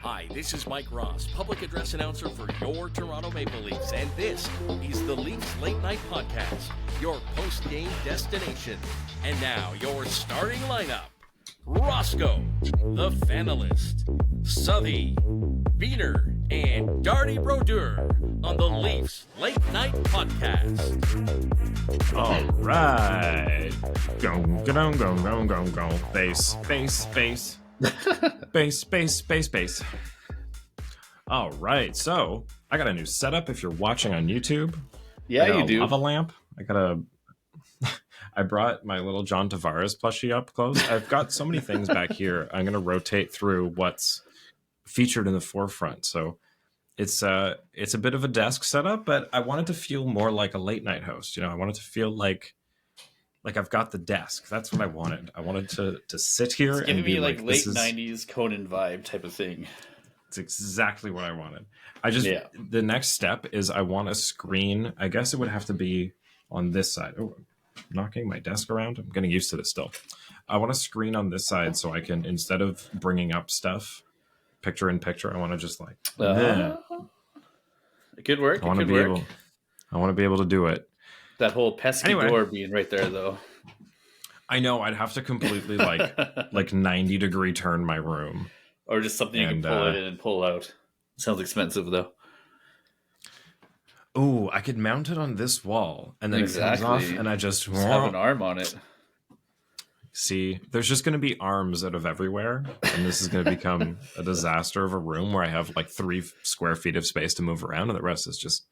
Hi, this is Mike Ross, public address announcer for your Toronto Maple Leafs, and this is the Leafs Late Night Podcast, your post-game destination. And now, your starting lineup. Roscoe, the Fanalist, Suthy, Beaner, and Darty Brodeur on the Leafs Late Night Podcast. All right. Go. Base. Base. All right. So I got a new setup if you're watching on YouTube. Yeah, you do. Lava lamp. I brought my little John Tavares plushie up close. I've got so many things back here. I'm going to rotate through what's featured in the forefront. So it's a bit of a desk setup, but I wanted to feel more like a late night host. You know, I wanted to feel like I've got the desk. That's what I wanted. I wanted to sit here it's and be me like late 90s Conan vibe type of thing. It's exactly what I wanted. The next step is I want a screen. I guess it would have to be on this side. Oh, I'm knocking my desk around. I'm getting used to this still. I want a screen on this side so I can, instead of bringing up stuff picture in picture, I want to just like it could work. I want to be able to do it. That whole pesky door being right there, though. I know. I'd have to completely like 90-degree turn my room, or just something you can pull it in and pull out. Sounds expensive, though. Oh, I could mount it on this wall, and then it comes off, and I just have an arm on it. See, there's just going to be arms out of everywhere, and this is going to become a disaster of a room where I have like 3 square feet of space to move around, and the rest is just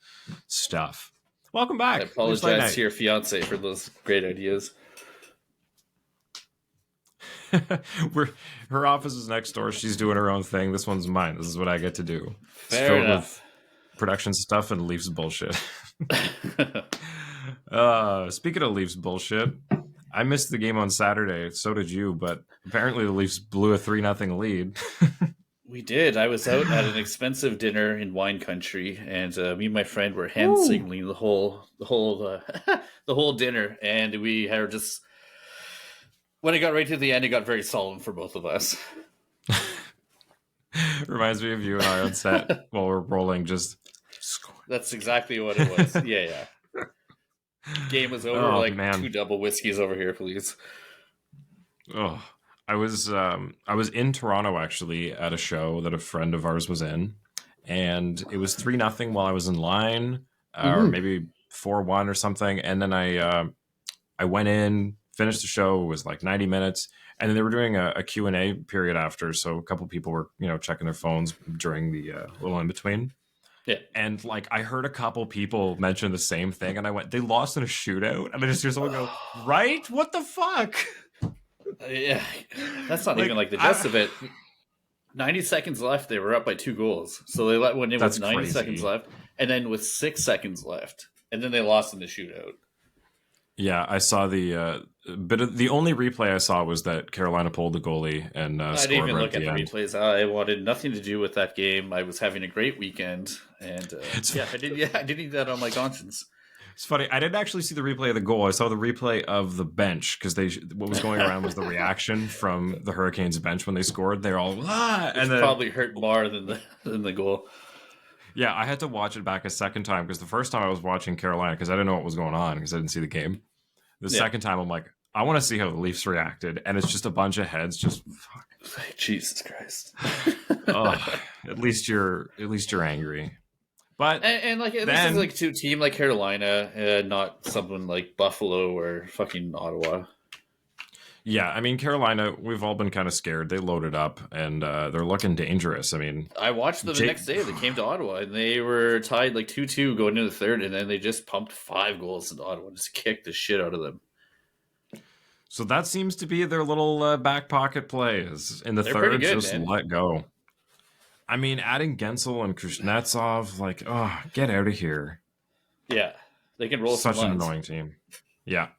stuff. Welcome back. I apologize to your fiance for those great ideas. Her office is next door. She's doing her own thing. This one's mine. This is what I get to do. Fair enough. With production stuff and Leafs bullshit. Speaking of Leafs bullshit, I missed the game on Saturday. So did you, but apparently the Leafs blew a 3-0 lead. We did. I was out at an expensive dinner in wine country, and me and my friend were hand signaling the whole dinner, and we had just. When it got right to the end, it got very solemn for both of us. Reminds me of you and I on set while we're rolling. That's exactly what it was. Yeah. Game was over. Man. 2 double whiskeys over here, please. Oh. I was in Toronto actually at a show that a friend of ours was in, and it was 3-0 while I was in line, or maybe 4-1 or something. And then I went in, finished the show. It was like 90 minutes, and then they were doing a Q&A period after. So a couple people were checking their phones during the little in between. Yeah, and like I heard a couple people mention the same thing, and I went, "They lost in a shootout," and I just hear someone go, "Right? What the fuck?" Yeah, that's not even like the gist of it. 90 seconds left, they were up by 2 goals. So they let when it was 90 seconds left, and then with 6 seconds left, and then they lost in the shootout. Yeah, I saw the the only replay I saw was that Carolina pulled the goalie and I didn't even look at the replays. I wanted nothing to do with that game. I was having a great weekend, and I did need that on my conscience. It's funny. I didn't actually see the replay of the goal. I saw the replay of the bench because what was going around was the reaction from the Hurricanes bench when they scored. They're all and then probably hurt more than the goal. Yeah, I had to watch it back a second time because the first time I was watching Carolina because I didn't know what was going on because I didn't see the game. The second time I'm like, I want to see how the Leafs reacted, and it's just a bunch of heads. Just fuck. Jesus Christ. At least you're angry. But and like this is like to a team like Carolina, not someone like Buffalo or fucking Ottawa. Yeah, I mean Carolina, we've all been kind of scared. They loaded up and they're looking dangerous. I mean, I watched them the next day. They came to Ottawa and they were tied like 2-2 going into the third, and then they just pumped 5 goals into Ottawa and just kicked the shit out of them. So that seems to be their little back pocket play. Is in the third, just let go. I mean, adding Gensel and Kuznetsov, like, get out of here. Yeah, they can roll such an annoying team. Yeah,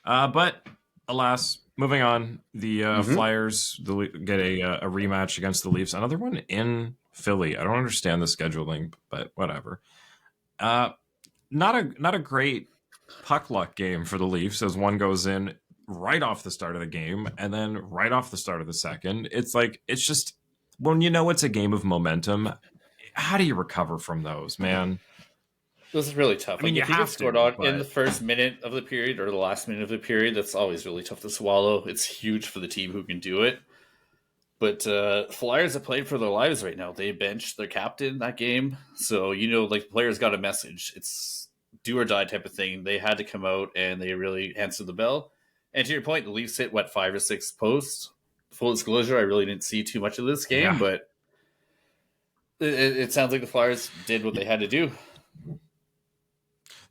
but alas, moving on. The Flyers get a rematch against the Leafs. Another one in Philly. I don't understand the scheduling, but whatever. Not a great puck luck game for the Leafs as one goes in right off the start of the game and then right off the start of the second. It's like it's just when you know it's a game of momentum, how do you recover from those, man? This is really tough. I mean, Like you if you get have scored to, on in the but first minute of the period or the last minute of the period, that's always really tough to swallow. It's huge for the team who can do it. But Flyers have played for their lives right now. They benched their captain that game, so like players got a message. It's do or die type of thing. They had to come out and they really answered the bell. And to your point, the Leafs hit 5 or 6 posts. Full disclosure, I really didn't see too much of this game, yeah. but it sounds like the Flyers did what they had to do.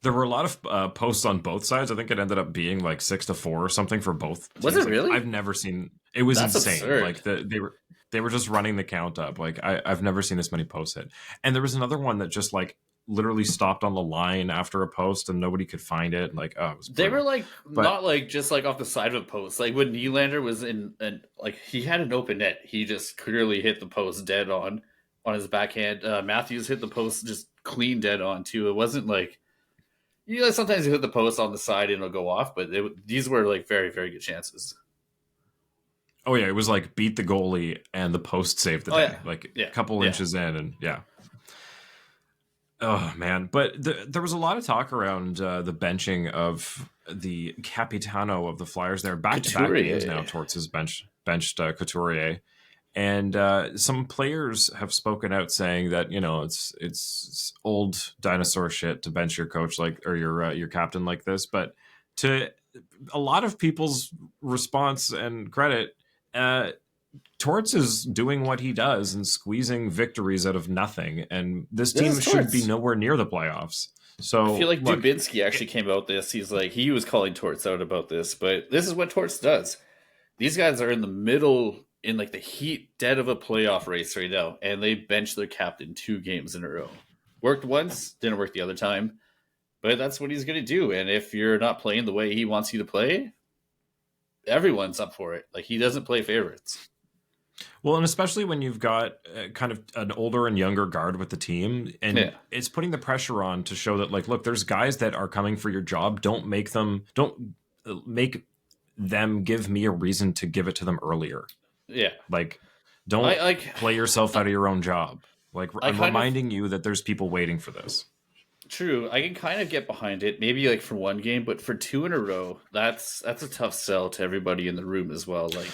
There were a lot of posts on both sides. I think it ended up being like 6-4 or something for both teams. Was it Like, really? I've never seen. It was That's insane. absurd. Like they were just running the count up. Like I've never seen this many posts hit. And there was another one that just like literally stopped on the line after a post and nobody could find it. Like, oh, it was They brutal. were like not like just like off the side of a post. Like when Nylander was in, and like he had an open net, he just clearly hit the post dead on his backhand. Matthews hit the post just clean dead on too. It wasn't like sometimes you hit the post on the side and it'll go off, but these were like very very good chances. Oh yeah, it was like beat the goalie and the post saved the day. Yeah. Like Yeah. a couple inches in, and yeah. Oh man, but there was a lot of talk around the benching of the Capitano of the Flyers. There back-to-back games now. Torts has benched Couturier, and some players have spoken out saying that it's old dinosaur shit to bench your coach or your captain like this. But to a lot of people's response and credit, Torts is doing what he does and squeezing victories out of nothing, and this team should be nowhere near the playoffs. So I feel like Dubinsky actually came out this. He was calling Torts out about this, but this is what Torts does. These guys are in the middle, in like the heat dead of a playoff race right now, and they bench their captain 2 games in a row. Worked once, didn't work the other time, but that's what he's going to do. And if you're not playing the way he wants you to play, everyone's up for it. Like he doesn't play favorites. Well, and especially when you've got kind of an older and younger guard with the team, and it's putting the pressure on to show that, like, look, there's guys that are coming for your job. Don't make them give me a reason to give it to them earlier. Yeah. Like, don't play yourself out of your own job. Like, I'm reminding you that there's people waiting for this. True. I can kind of get behind it, maybe like for one game, but for 2 in a row, that's a tough sell to everybody in the room as well. Like,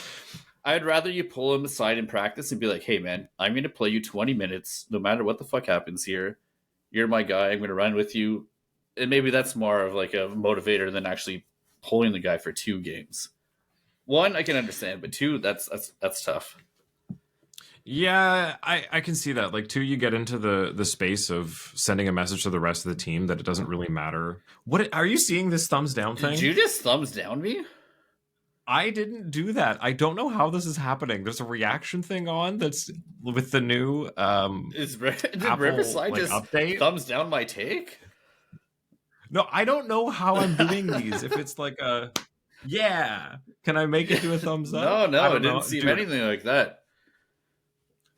I'd rather you pull him aside in practice and be like, hey, man, I'm going to play you 20 minutes no matter what the fuck happens here. You're my guy. I'm going to run with you. And maybe that's more of like a motivator than actually pulling the guy for 2 games. 1, I can understand, but 2, that's tough. Yeah, I can see that. Like, 2, you get into the space of sending a message to the rest of the team that it doesn't really matter. What are you seeing this thumbs down thing? Did you just thumbs down me? I didn't do that. I don't know how this is happening. There's a reaction thing on that's with the new did Apple, Riverside just update? Thumbs down my take? No, I don't know how I'm doing these. If it's like a can I make it to a thumbs up? No, it didn't seem anything like that.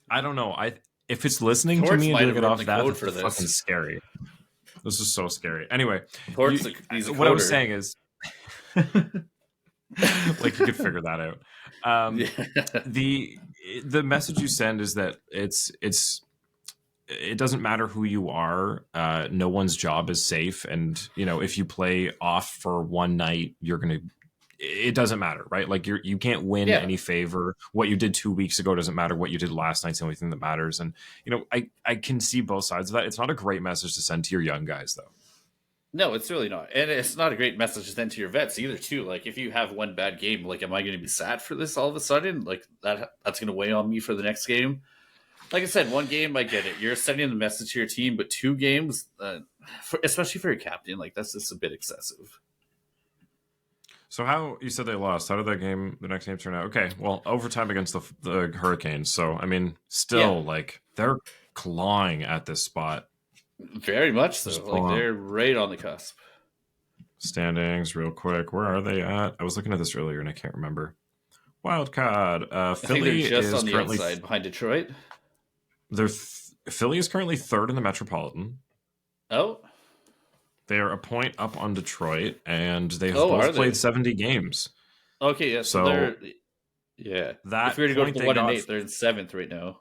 I don't know. If it's listening to me and doing it off that, it's fucking scary. This is so scary. Anyway, what I was saying is, like, you could figure that out. The message you send is that it doesn't matter who you are. No one's job is safe, and if you play off for one night, it doesn't matter, right? Like you can't win any favor. What you did 2 weeks ago doesn't matter. What you did last night's the only thing that matters. And I can see both sides of that. It's not a great message to send to your young guys, though. No, it's really not. And it's not a great message to send to your vets either, too. Like, if you have one bad game, like, am I going to be sad for this all of a sudden? Like, that's going to weigh on me for the next game. Like I said, one game, I get it. You're sending the message to your team, but 2 games, especially for your captain, like, that's just a bit excessive. So how, you said they lost. How did the next game turn out? Okay, well, overtime against the Hurricanes. So, I mean, still, like, they're clawing at this spot. Very much so. Like, they're right on the cusp. Standings, real quick. Where are they at? I was looking at this earlier and I can't remember. Wild card. Philly just is on the currently outside behind Detroit. Philly is currently 3rd in the Metropolitan. Oh. They are a point up on Detroit, and they have both played 70 games. Okay, yeah. So Yeah. That if we were to go to point the they 1 and got 8, they're in 7th right now.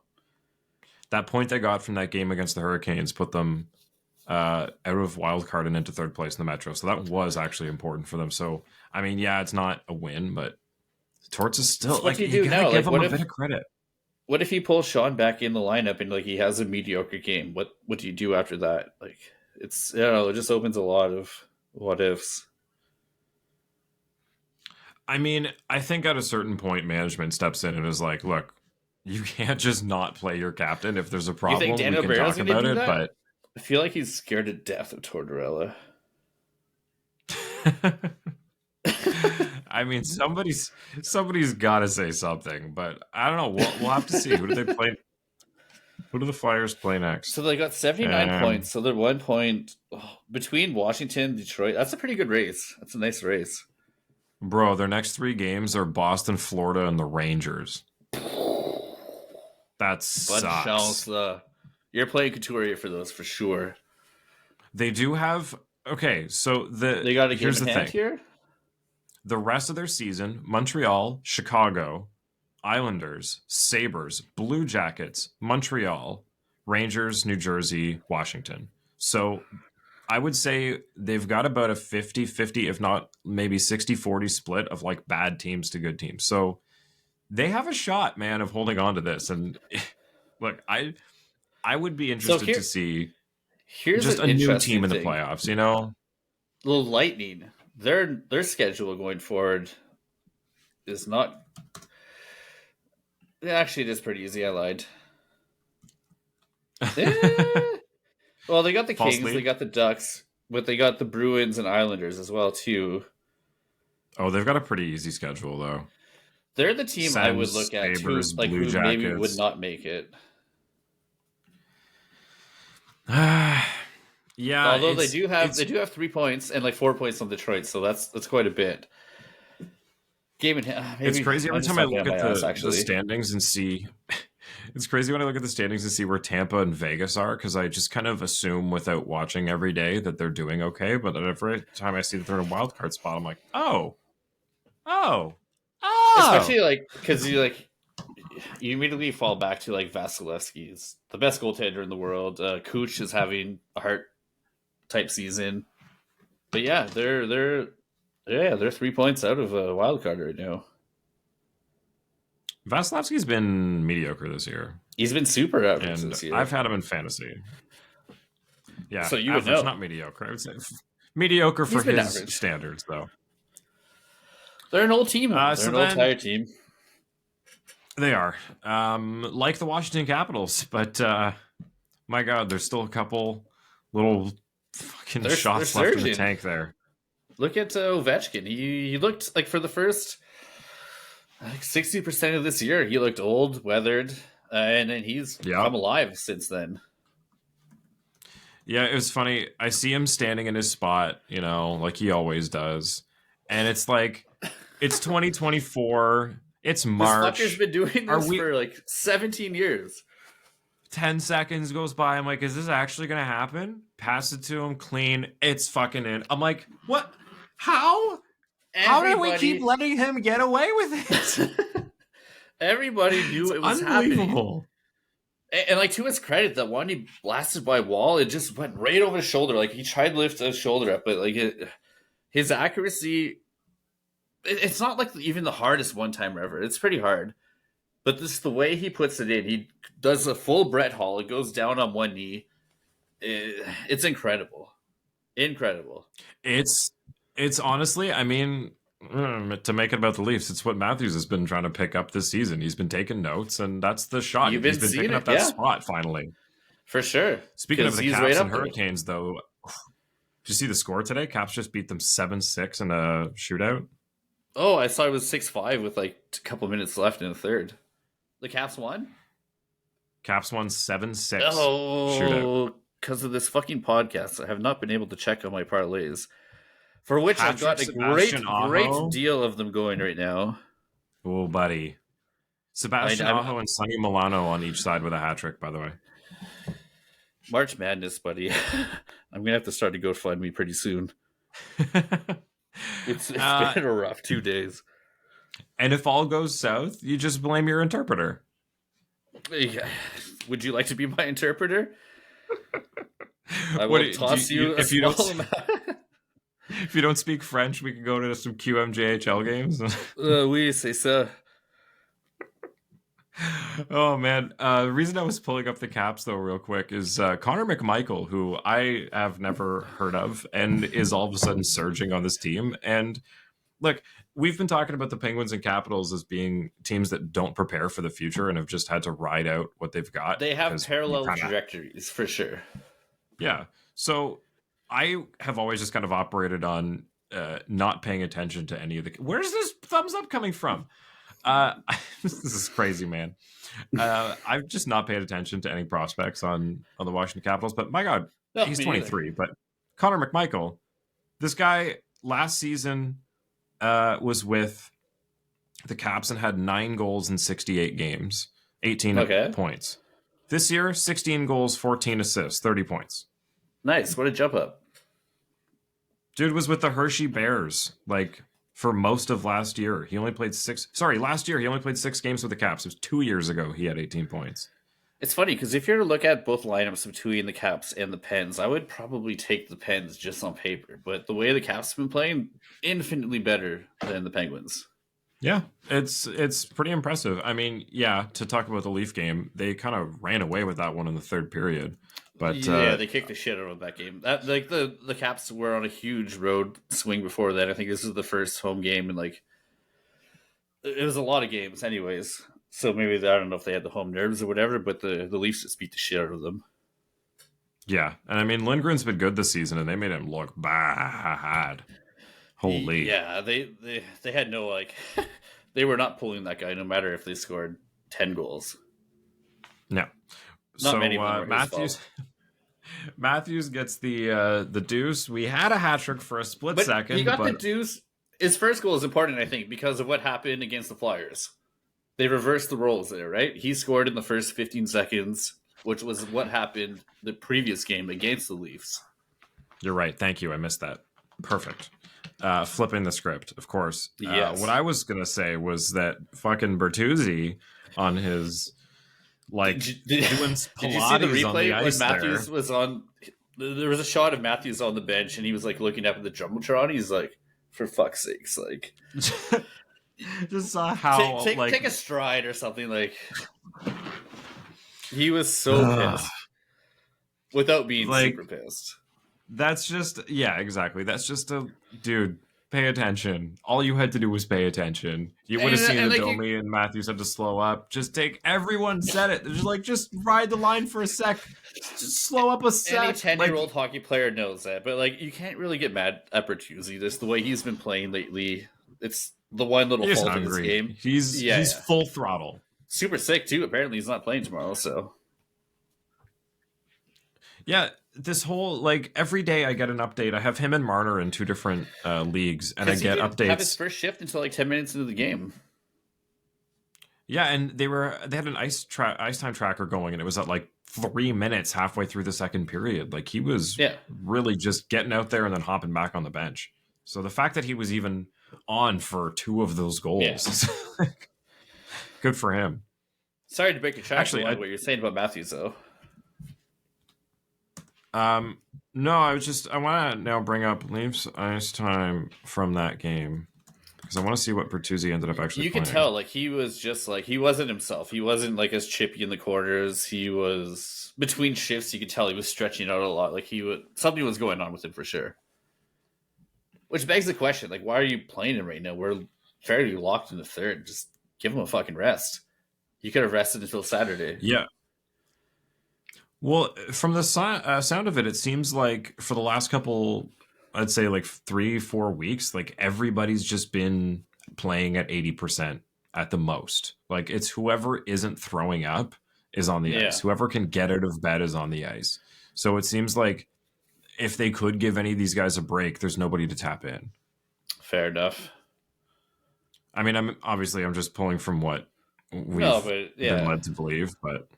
that point they got from that game against the Hurricanes put them out of wild card and into third place in the Metro. So that was actually important for them. So I mean, yeah, it's not a win, but Torts is still So what do you you do gotta now? give Like, him a bit of credit. what if he pulls Sean back in the lineup and like he has a mediocre game? What do you do after that? Like, it's, I don't know, it just opens a lot of what ifs. I mean, I think at a certain point, management steps in and is like, "Look, you can't just not play your captain. If there's a You problem, think we Daniel can Barrero's talk going to about do it." that? I feel like he's scared to death of Tortorella. But I mean, somebody's got to say something. But I don't know. We'll have to see. Who do they play? Who do the Flyers play next? So they got 79 points. So they're 1 point between Washington, Detroit. That's a pretty good race. That's a nice race. Bro, their next 3 games are Boston, Florida, and the Rangers. That sucks. You're playing Couturier for those for sure. They do have okay. So They got a game here's in the hand thing. here. The rest of their season: Montreal, Chicago, Islanders, Sabres, Blue Jackets, Montreal, Rangers, New Jersey, Washington. So I would say they've got about a 50-50, if not maybe 60-40 split of like bad teams to good teams. So they have a shot, man, of holding on to this. And look, I would be interested to see just a new team in the playoffs, you know? The Lightning, their schedule going forward is not... Actually, it is pretty easy. I lied. Well, they got the Kings, they got the Ducks, but they got the Bruins and Islanders as well, too. Oh, they've got a pretty easy schedule, though. They're the team I would look at, Sabres, too, like Blue who Jackets. maybe would not make it. Yeah, although they do have 3 points and like 4 points on Detroit, so that's quite a bit. It's crazy every time I look at the standings and see. It's crazy when I look at the standings and see where Tampa and Vegas are, because I just kind of assume without watching every day that they're doing okay. But every time I see that they're in a wild card spot, I'm like, oh. Especially like because you immediately fall back to like Vasilevsky's the best goaltender in the world. Kuch is having a heart type season, but yeah, they're 3 points out of a wild card right now. Vasilevsky's been mediocre this year. He's been super average this year. I've had him in fantasy. Yeah, so you average, would know. Not mediocre. I would say mediocre for his standards, though. They're an old team. They're an old tired team. They are. Like the Washington Capitals, but my God, there's still a couple little fucking shots left in the tank there. Look at Ovechkin. He looked like for the first 60% of this year, he looked old, weathered, and then he's come alive since then. Yeah, it was funny. I see him standing in his spot, you know, like he always does. And it's like, it's 2024. It's March. This fucker's been doing this for like 17 years. 10 seconds goes by. I'm like, is this actually going to happen? Pass it to him, clean. It's fucking in. I'm like, what? How? How do we keep letting him get away with it? Everybody knew it was unbelievable. Happening. And like to his credit, that one he blasted by Wall, it just went right over his shoulder. Like he tried to lift his shoulder up, but like his accuracy, it's not like even the hardest one-timer ever. It's pretty hard. But this the way he puts it in. He does a full Brett Hall. It goes down on one knee. It's incredible. Incredible. It's honestly, I mean, to make it about the Leafs, it's what Matthews has been trying to pick up this season. He's been taking notes, and that's the shot. He's been picking up that spot finally. For sure. Speaking of the Caps and Hurricanes, though, did you see the score today? Caps just beat them 7-6 in a shootout. Oh, I saw it was 6-5 with like a couple minutes left in the third. The Caps won? Caps won 7-6 shootout. Because of this fucking podcast, I have not been able to check on my parlays. For which I've got a great deal of them going right now. Oh, buddy. Sebastian Aho and Sonny Milano on each side with a hat trick, by the way. March Madness, buddy. I'm going to have to start a GoFundMe pretty soon. It's been a rough 2 days. And if all goes south, you just blame your interpreter. Would you like to be my interpreter? I will toss you a small amount. If you don't speak French, we can go to some QMJHL games. Oui, c'est ça. Oh man, the reason I was pulling up the Caps though real quick is Connor McMichael, who I have never heard of and is all of a sudden surging on this team. And look, we've been talking about the Penguins and Capitals as being teams that don't prepare for the future and have just had to ride out what they've got. They have parallel trajectories for sure. Yeah. So I have always just kind of operated on not paying attention to any of the... Where's this thumbs up coming from? This is crazy, man. I've just not paid attention to any prospects on the Washington Capitals, but my God, he's 23. Either. But Connor McMichael, this guy last season was with the Caps and had 9 goals in 68 games, 18 points. This year, 16 goals, 14 assists, 30 points. Nice. What a jump up. Dude was with the Hershey Bears, like, for most of last year. He only played last year he only played 6 games with the Caps. It was 2 years ago he had 18 points. It's funny, because if you're to look at both lineups between the Caps and the Pens, I would probably take the Pens just on paper. But the way the Caps have been playing, infinitely better than the Penguins. Yeah, it's pretty impressive. I mean, yeah, to talk about the Leaf game, they kind of ran away with that one in the third period. But yeah, they kicked the shit out of that game. Like the Caps were on a huge road swing before that. I think this is the first home game, and like it was a lot of games, anyways. So maybe I don't know if they had the home nerves or whatever, but the Leafs just beat the shit out of them. Yeah, and I mean Lindgren's been good this season, and they made him look bad. Holy, yeah, they had no like, they were not pulling that guy, no matter if they scored 10 goals. No, not many. Matthews gets the deuce. We had a hat trick for a split second. He got the deuce. His first goal is important, I think, because of what happened against the Flyers. They reversed the roles there, right? He scored in the first 15 seconds, which was what happened the previous game against the Leafs. You're right. Thank you. I missed that. Perfect. Flipping the script, of course. Yes. What I was going to say was that fucking Bertuzzi on his... Like, did you see the replay when Matthews there. Was on? There was a shot of Matthews on the bench, and he was like looking up at the jumbotron. He's like, "For fuck's sakes!" Like, just saw how take a stride or something. Like, he was so pissed without being super pissed. That's just exactly. That's just a dude. Pay attention. All you had to do was pay attention. You would have seen that Domi and Matthews had to slow up. Everyone said it. Just ride the line for a sec. Just slow up a sec. Any 10-year-old hockey player knows that. But, you can't really get mad at Bertuzzi. Just the way he's been playing lately. It's the one little fault in his game. He's full throttle. Super sick, too. Apparently, he's not playing tomorrow, so. Yeah. This whole every day I get an update. I have him and Marner in 2 different leagues, and I get updates. Have his first shift until 10 minutes into the game. Yeah, and they had an ice time tracker going, and it was at 3 minutes halfway through the second period. He was really just getting out there and then hopping back on the bench. So the fact that he was even on for 2 of those goals is good for him. Sorry to break your track. Actually, what you're saying about Matthews though. No, I want to now bring up Leafs ice time from that game because I want to see what Bertuzzi ended up actually You playing. can tell, he was just he wasn't himself. He wasn't as chippy in the corners. He was between shifts. You could tell he was stretching out a lot. Something was going on with him for sure. Which begs the question, why are you playing him right now? We're fairly locked in the third. Just give him a fucking rest. You could have rested until Saturday. Yeah. Well, from the sound of it, it seems like for the last couple, I'd say 3-4 weeks, everybody's just been playing at 80% at the most. It's whoever isn't throwing up is on the ice. Whoever can get out of bed is on the ice. So it seems like if they could give any of these guys a break, there's nobody to tap in. Fair enough. I mean, I'm just pulling from what we've been led to believe, but...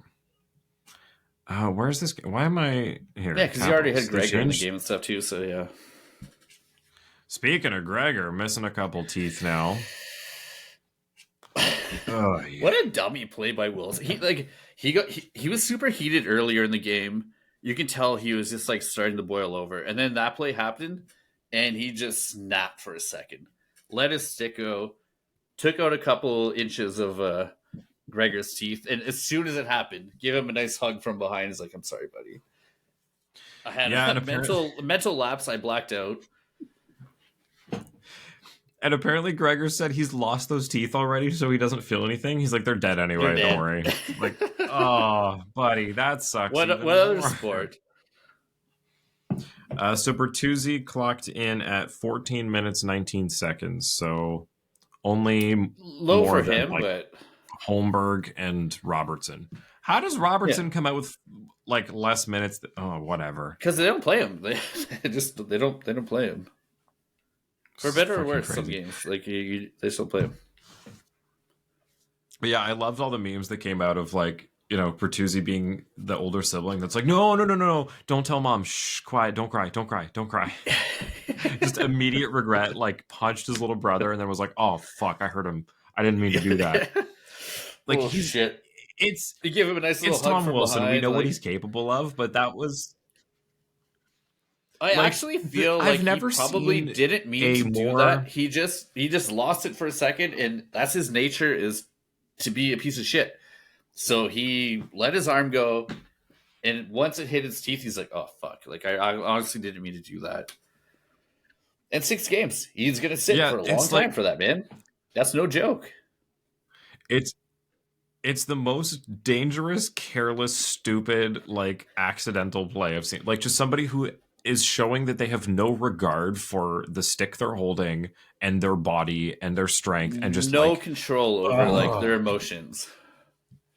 where's this? Why am I here? Yeah, because you already had Gregor in the game and stuff too, so yeah. Speaking of Gregor, missing a couple teeth now. Oh, yeah. What a dummy play by Wills. He was super heated earlier in the game. You can tell he was just like starting to boil over. And then that play happened and he just snapped for a second. Let his stick go, took out a couple inches of Gregor's teeth, and as soon as it happened, gave him a nice hug from behind. He's like, "I'm sorry, buddy. I had a mental lapse. I blacked out." And apparently Gregor said he's lost those teeth already, so he doesn't feel anything. He's like, they're dead anyway, They're dead. Don't worry. Like, oh, buddy, that sucks. What other sport? So Bertuzzi clocked in at 14 minutes, 19 seconds. So only low more for than, him, like, but Holmberg and Robertson. How does Robertson come out with like less minutes? Oh, whatever. Because they don't play him. They don't play him. For better or worse, some games like they still play him. But yeah, I loved all the memes that came out of like, you know, Bertuzzi being the older sibling that's like, no, don't tell mom, shh, quiet, don't cry. Just immediate regret, like punched his little brother and then was like, oh fuck, I hurt him. I didn't mean to do that. Like, shit. It's you give him a nice little it's hug Tom from Wilson. behind, We know what he's capable of, but that was. I actually feel like he probably didn't mean to do that. He just lost it for a second, and that's his nature, is to be a piece of shit. So he let his arm go, and once it hit his teeth, he's like, "Oh fuck!" Like I honestly didn't mean to do that. And 6 games, he's gonna sit for a long time for that, man. That's no joke. It's the most dangerous, careless, stupid, like accidental play I've seen. Like just somebody who is showing that they have no regard for the stick they're holding and their body and their strength and just no control over like their emotions.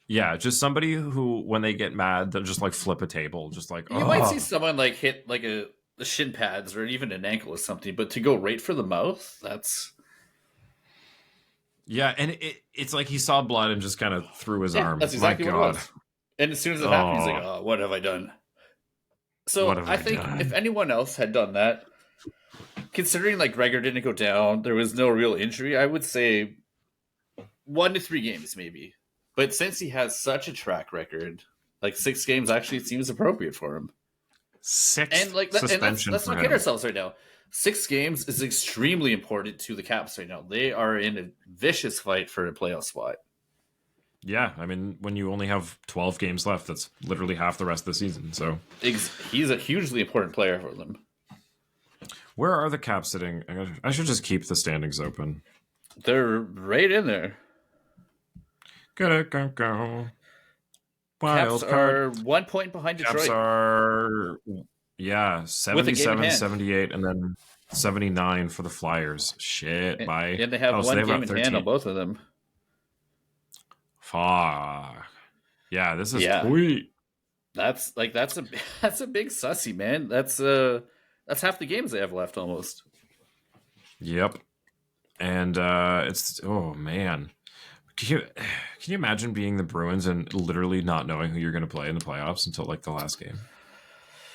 Yeah, just somebody who, when they get mad, they'll just like flip a table, just like you might see someone like hit like the shin pads or even an ankle or something, but to go right for the mouth, that's and it's like he saw blood and just kind of threw his arm. That's exactly what it was. And as soon as it happened, he's like, "Oh, what have I done?" So I think if anyone else had done that, considering like Gregor didn't go down, there was no real injury, I would say 1 to 3 games maybe. But since he has such a track record, like 6 games actually seems appropriate for him. 6 and like suspension. Let's not kid ourselves right now. 6 games is extremely important to the Caps right now. They are in a vicious fight for a playoff spot. Yeah, I mean, when you only have 12 games left, that's literally half the rest of the season. So he's a hugely important player for them. Where are the Caps sitting? I should just keep the standings open. They're right in there. Go. Caps are 1 point behind Detroit. Caps are 77, 78, and then 79 for the Flyers. Shit, bye. And they have one game in hand on both of them. Fuck. Yeah, this is sweet. That's a big sussy, man. That's half the games they have left almost. Yep. And it's man. Can you imagine being the Bruins and literally not knowing who you're going to play in the playoffs until like the last game?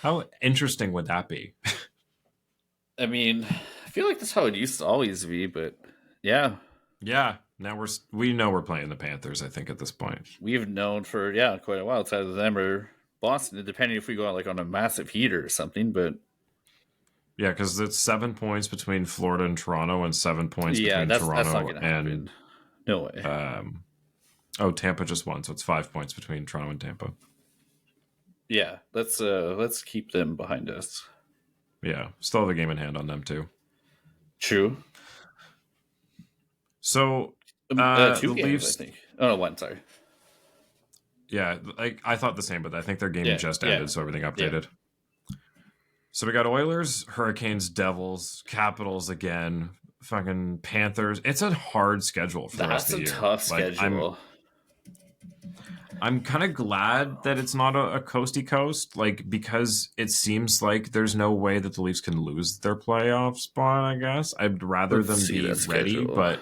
How interesting would that be? I mean, I feel like that's how it used to always be, but yeah. Yeah. Now we know we're playing the Panthers, I think, at this point. We've known for quite a while. It's either them or Boston, depending if we go out like on a massive heater or something, but yeah, because it's 7 points between Florida and Toronto and 7 points between Toronto that's not gonna and happen. No way. Tampa just won, so it's 5 points between Toronto and Tampa. Yeah, let's keep them behind us. Yeah, still have a game in hand on them too. True. So 2 games, Leafs, I think. Oh no, 1. Sorry. Yeah, I thought the same, but I think their game just ended, so everything updated. Yeah. So we got Oilers, Hurricanes, Devils, Capitals again, fucking Panthers. It's a hard schedule for the rest of the year. That's a tough schedule. I'm kind of glad that it's not a coasty coast, like, because it seems like there's no way that the Leafs can lose their playoff spot, I guess. I'd rather them be ready, but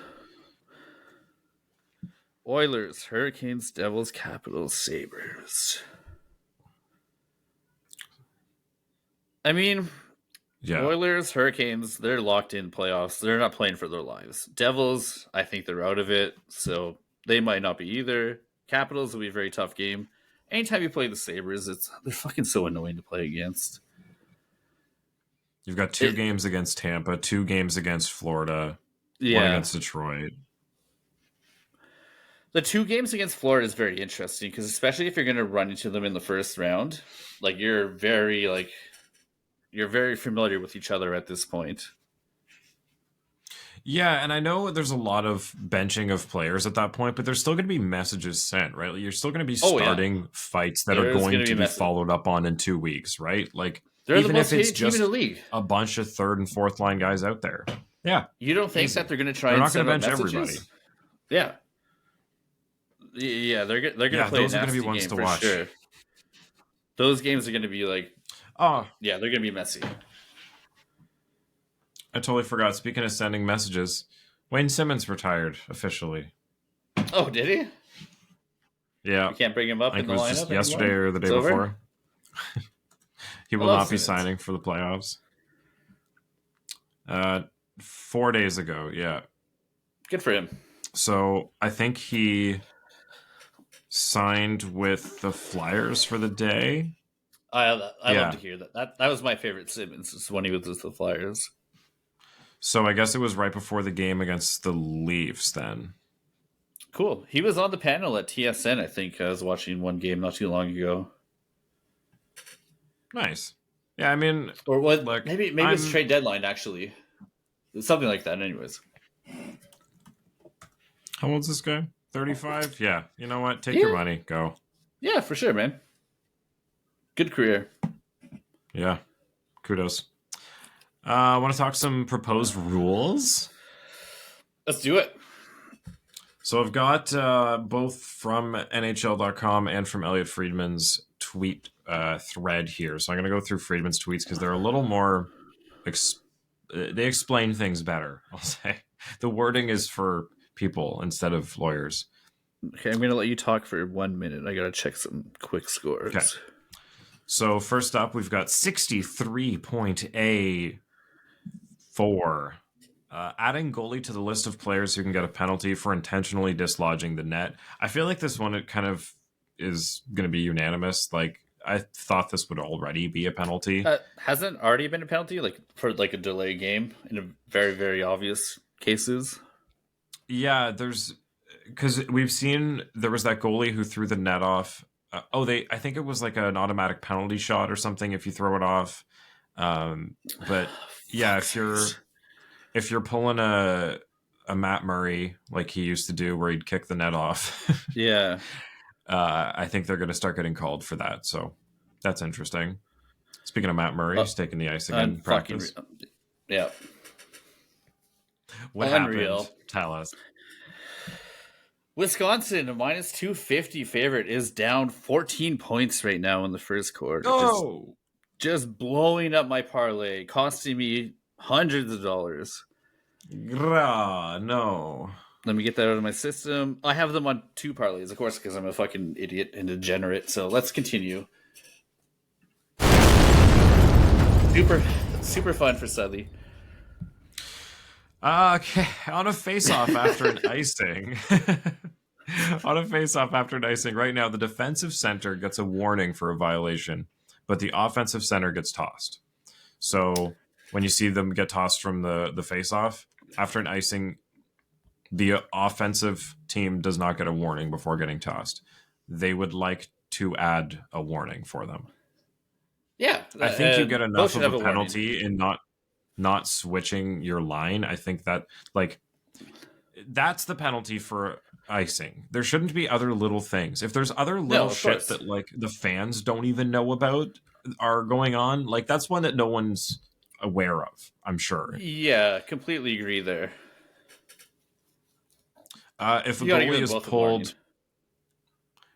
Oilers, Hurricanes, Devils, Capitals, Sabres. I mean, Yeah. Oilers, Hurricanes, they're locked in playoffs. They're not playing for their lives. Devils, I think they're out of it, so they might not be either. Capitals will be a very tough game. Anytime you play the Sabres, they're fucking so annoying to play against. You've got 2 games against Tampa, 2 games against Florida, 1 against Detroit. The 2 games against Florida is very interesting because especially if you're going to run into them in the first round, like you're very familiar with each other at this point. Yeah, and I know there's a lot of benching of players at that point, but there's still going to be messages sent, right? You're still going to be starting fights that are going to be followed up on in 2 weeks, right? Like, they're even the most if it's hated team in the league. A bunch of third and fourth line guys out there. Yeah. You don't think that they're going to try and send out messages? Everybody. Yeah. Yeah, they're going to play those a nasty game for watch. Sure. Those games are going to be like, they're going to be messy. I totally forgot. Speaking of sending messages, Wayne Simmons retired officially. Oh, did he? Yeah. You can't bring him up in the lineup just yesterday or the day before. He will not be signing for the playoffs. 4 days ago, yeah. Good for him. So I think he signed with the Flyers for the day. I love to hear that. That was my favorite Simmons, when he was with the Flyers. So I guess it was right before the game against the Leafs then. Cool. He was on the panel at TSN, I think. I was watching one game not too long ago. Nice. Yeah, I mean... Or what? Like, maybe it's trade deadline, actually. Something like that, anyways. How old's this guy? 35? Yeah. You know what? Take your money. Go. Yeah, for sure, man. Good career. Yeah. Kudos. I want to talk some proposed rules. Let's do it. So I've got both from NHL.com and from Elliot Friedman's tweet thread here. So I'm going to go through Friedman's tweets because they're a little more... they explain things better, I'll say. The wording is for people instead of lawyers. Okay, I'm going to let you talk for 1 minute. I got to check some quick scores. Okay. So first up, we've got 63.A4. Adding goalie to the list of players who can get a penalty for intentionally dislodging the net. I feel like this one, it kind of is going to be unanimous. Like, I thought this would already be a penalty. Hasn't already been a penalty, like for like a delay game in a very, very obvious cases? Yeah, because we've seen there was that goalie who threw the net off. I think it was like an automatic penalty shot or something if you throw it off. But yeah, if you're pulling a Matt Murray like he used to do, where he'd kick the net off, yeah, I think they're going to start getting called for that. So that's interesting. Speaking of Matt Murray, he's taking the ice again. Practice. Yeah. What happened? Tell us. Wisconsin, a minus 250 favorite, is down 14 points right now in the first quarter. Oh! Just blowing up my parlay, costing me hundreds of dollars. No. Let me get that out of my system. I have them on 2 parlays, of course, because I'm a fucking idiot and degenerate. So let's continue. Super fun for Suthy. Okay, on a face-off after an icing. Right now, the defensive center gets a warning for a violation, but the offensive center gets tossed. So when you see them get tossed from the face-off, after an icing, the offensive team does not get a warning before getting tossed. They would like to add a warning for them. Yeah. I think you get enough of a penalty in not switching your line. I think that, like, that's the penalty for icing. There shouldn't be other little things. If there's other little shit that, like, the fans don't even know about are going on, like, that's one that no one's aware of, I'm sure. Yeah, completely agree there. If a goalie is pulled...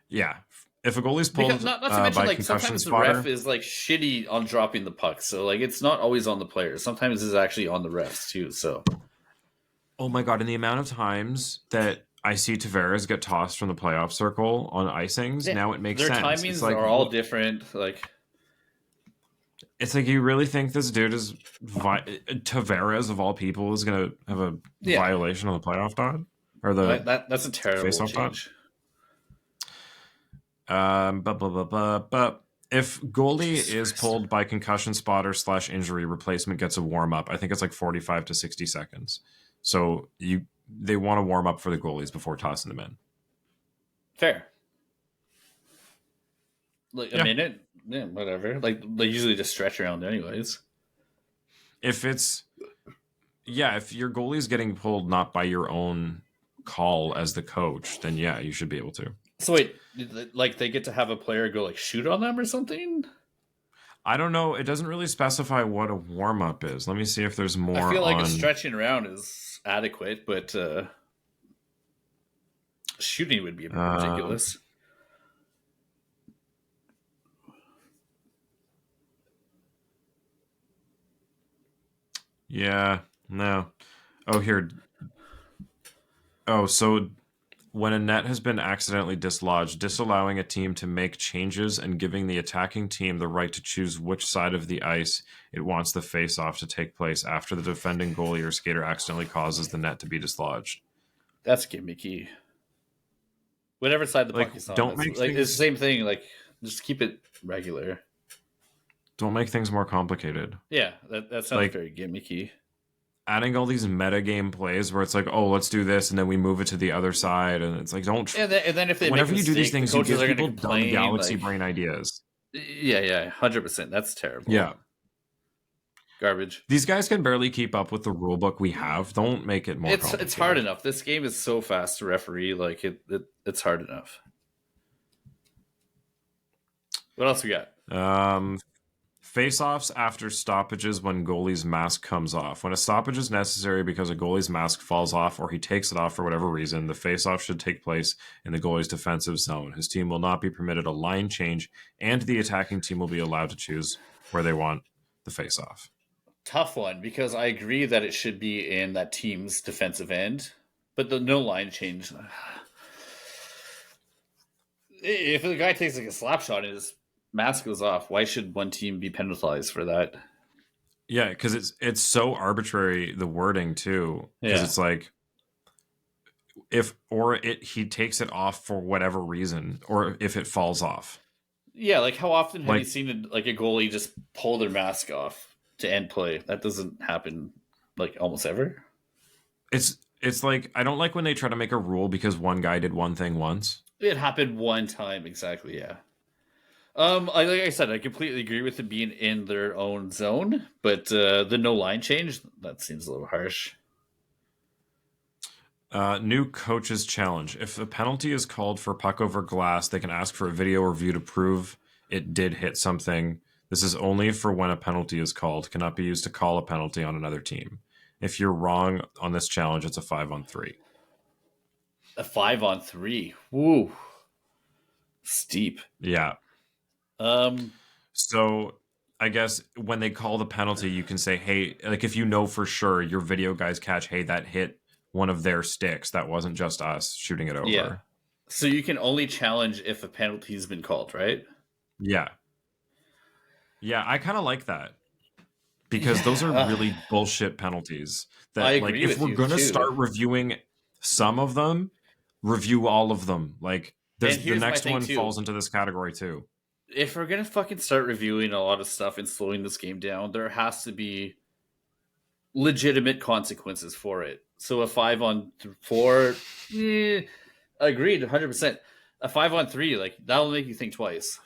Yeah. If a goalie's pulled because not to mention, by like, concussion sometimes spotter, the ref is like shitty on dropping the puck, so like it's not always on the players. Sometimes it's actually on the refs too. So, oh my god! And the amount of times that I see Tavares get tossed from the playoff circle on icings, now it makes sense. Their timings are all different. Like, It's like, you really think this dude is Tavares of all people is going to have a violation of the playoff dot or the that's a terrible change? But if goalie is pulled by concussion spotter / injury, replacement gets a warm up. I think it's like 45 to 60 seconds. So they want to warm up for the goalies before tossing them in. Fair. Like a minute, whatever. Like they usually just stretch around anyways. If your goalie's getting pulled not by your own call as the coach, then you should be able to. So wait, like they get to have a player go like shoot on them or something? I don't know. It doesn't really specify what a warm up is. Let me see if there's more. I feel like a stretching around is adequate, but shooting would be ridiculous. Yeah, no. Oh, here. Oh, so when a net has been accidentally dislodged, disallowing a team to make changes and giving the attacking team the right to choose which side of the ice it wants the face-off to take place after the defending goalie or skater accidentally causes the net to be dislodged. That's gimmicky. Whatever side the puck is on, it's the same thing. Like, just keep it regular. Don't make things more complicated. Yeah, that sounds very gimmicky. Adding all these metagame plays where it's like, oh, let's do this, and then we move it to the other side, and it's like, don't. And then if they whenever you do these things, you give people dumb galaxy brain ideas. Yeah, 100%. That's terrible. Yeah, garbage. These guys can barely keep up with the rule book we have. Don't make it more. It's hard enough. This game is so fast to referee. Like it's hard enough. What else we got? Face-offs after stoppages when goalie's mask comes off. When a stoppage is necessary because a goalie's mask falls off or he takes it off for whatever reason, the face-off should take place in the goalie's defensive zone. His team will not be permitted a line change, and the attacking team will be allowed to choose where they want the face-off. Tough one, because I agree that it should be in that team's defensive end, but the no line change. If the guy takes like a slap shot and his mask goes off, why should one team be penalized for that? Yeah, because it's so arbitrary, the wording too. Because it's like, he takes it off for whatever reason, or if it falls off. Yeah, like how often have you seen a goalie just pull their mask off to end play? That doesn't happen like almost ever. It's like, I don't like when they try to make a rule because one guy did one thing once. It happened one time, exactly. Yeah. Like I said, I completely agree with it being in their own zone, but the no line change, that seems a little harsh. New coach's challenge. If a penalty is called for puck over glass, they can ask for a video review to prove it did hit something. This is only for when a penalty is called. Cannot be used to call a penalty on another team. If you're wrong on this challenge, it's a 5-on-3. A 5-on-3. Woo. Steep. Yeah. So I guess when they call the penalty, you can say, hey, like if you know for sure your video guys catch, hey, that hit one of their sticks. That wasn't just us shooting it over. Yeah. So you can only challenge if a penalty's been called, right? Yeah. Yeah, I kind of like that. Because those are really bullshit penalties. That, I agree if we're going to start reviewing some of them, review all of them. Like, the next one falls into this category too. If we're going to fucking start reviewing a lot of stuff and slowing this game down, there has to be legitimate consequences for it. So a 5-on-4, agreed, 100%. A 5-on-3, like, that'll make you think twice.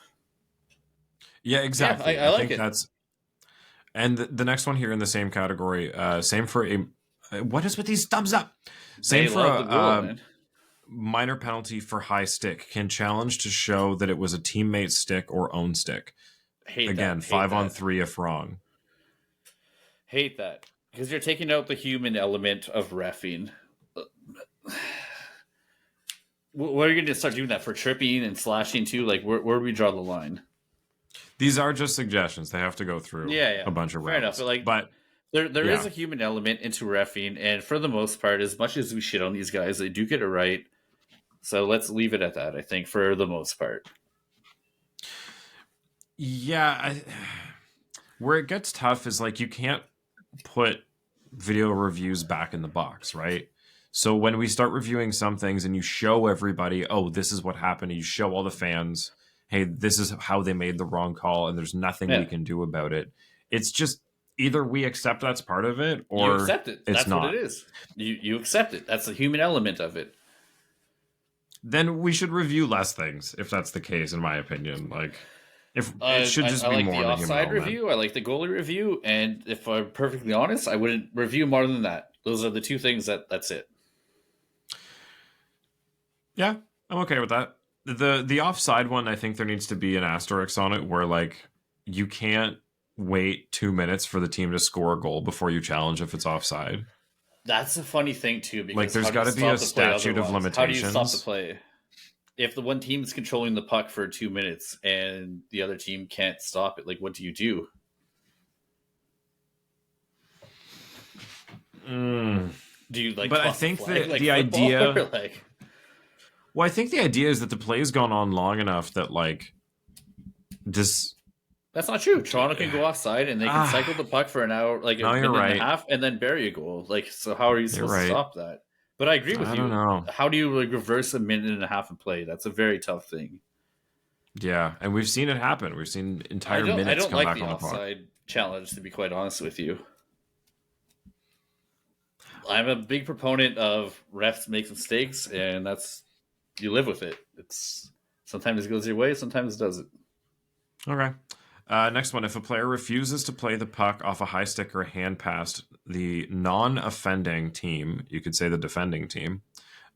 Yeah, exactly. Yeah, I like it. And the next one here in the same category, same for what is with these thumbs up? Same for a minor penalty for high stick. Can challenge to show that it was a teammate's stick or own stick. Again, 5-on-3 if wrong. Hate that. Because you're taking out the human element of reffing. What are you going to start doing that for tripping and slashing too? Like, where do we draw the line? These are just suggestions. They have to go through a bunch of rounds. Fair enough. But there is a human element into reffing, and for the most part, as much as we shit on these guys, they do get it right. So let's leave it at that, I think, for the most part. Yeah. Where it gets tough is like you can't put video reviews back in the box, right? So when we start reviewing some things and you show everybody, oh, this is what happened, and you show all the fans, hey, this is how they made the wrong call, and there's nothing we can do about it. It's just either we accept that's part of it, or you accept it. It's that's not. What it is. You accept it. That's the human element of it. Then we should review less things if that's the case, in my opinion. Like, if it should just I be like more the of a human offside element. review. I like the goalie review, and if I'm perfectly honest, I wouldn't review more than that. Those are the two things that's it. Yeah, I'm okay with that. The offside one, I think there needs to be an asterisk on it where like you can't wait 2 minutes for the team to score a goal before you challenge if it's offside. That's a funny thing too, because like there's got to be a statute of limitations. How do you stop the play? If the one team is controlling the puck for 2 minutes and the other team can't stop it, like what do you do? Do you like? But I think that the idea, like... well, I think the idea is that the play has gone on long enough that like this. That's not true. Toronto can go offside and they can cycle the puck for an hour, like a minute and a half, and then bury a goal. Like, so how are you supposed to stop that? But I agree with you. Don't know. How do you like reverse a minute and a half of play? That's a very tough thing. Yeah, and we've seen it happen. We've seen entire minutes come back on the puck. I don't like the offside challenge, to be quite honest with you. I'm a big proponent of refs make mistakes, and that's you live with it. It's sometimes it goes your way, sometimes it doesn't. Okay. Next one. If a player refuses to play the puck off a high stick or a hand pass, the non-offending team, you could say the defending team,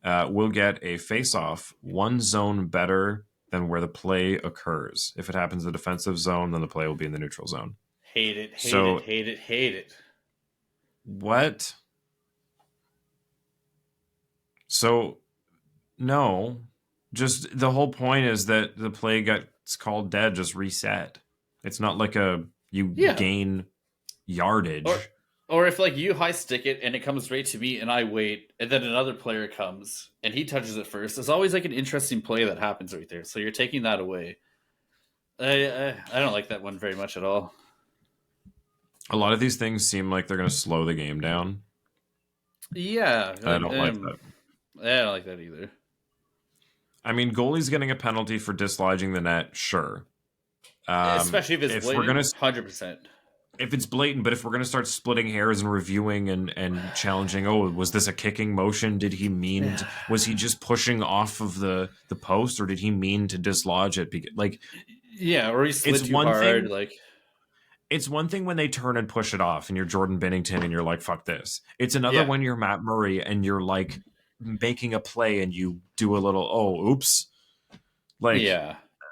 will get a face-off one zone better than where the play occurs. If it happens in the defensive zone, then the play will be in the neutral zone. Hate it. What? So, no. Just the whole point is that the play gets called dead, just reset. It's not like you gain yardage. Or if like you high stick it and it comes right to me and I wait and then another player comes and he touches it first, there's always like an interesting play that happens right there. So you're taking that away. I don't like that one very much at all. A lot of these things seem like they're going to slow the game down. Yeah. I don't like that. I don't like that either. I mean, goalie's getting a penalty for dislodging the net, sure. Especially if it's blatant, 100%. If it's blatant, but if we're going to start splitting hairs and reviewing and challenging, oh, was this a kicking motion? Did he mean, was he just pushing off of the post, or did he mean to dislodge it? Like, yeah, or he slid too hard. Like, it's one thing when they turn and push it off and you're Jordan Binnington and you're like, fuck this. It's another when you're Matt Murray and you're like making a play and you do a little, oh, oops. Like,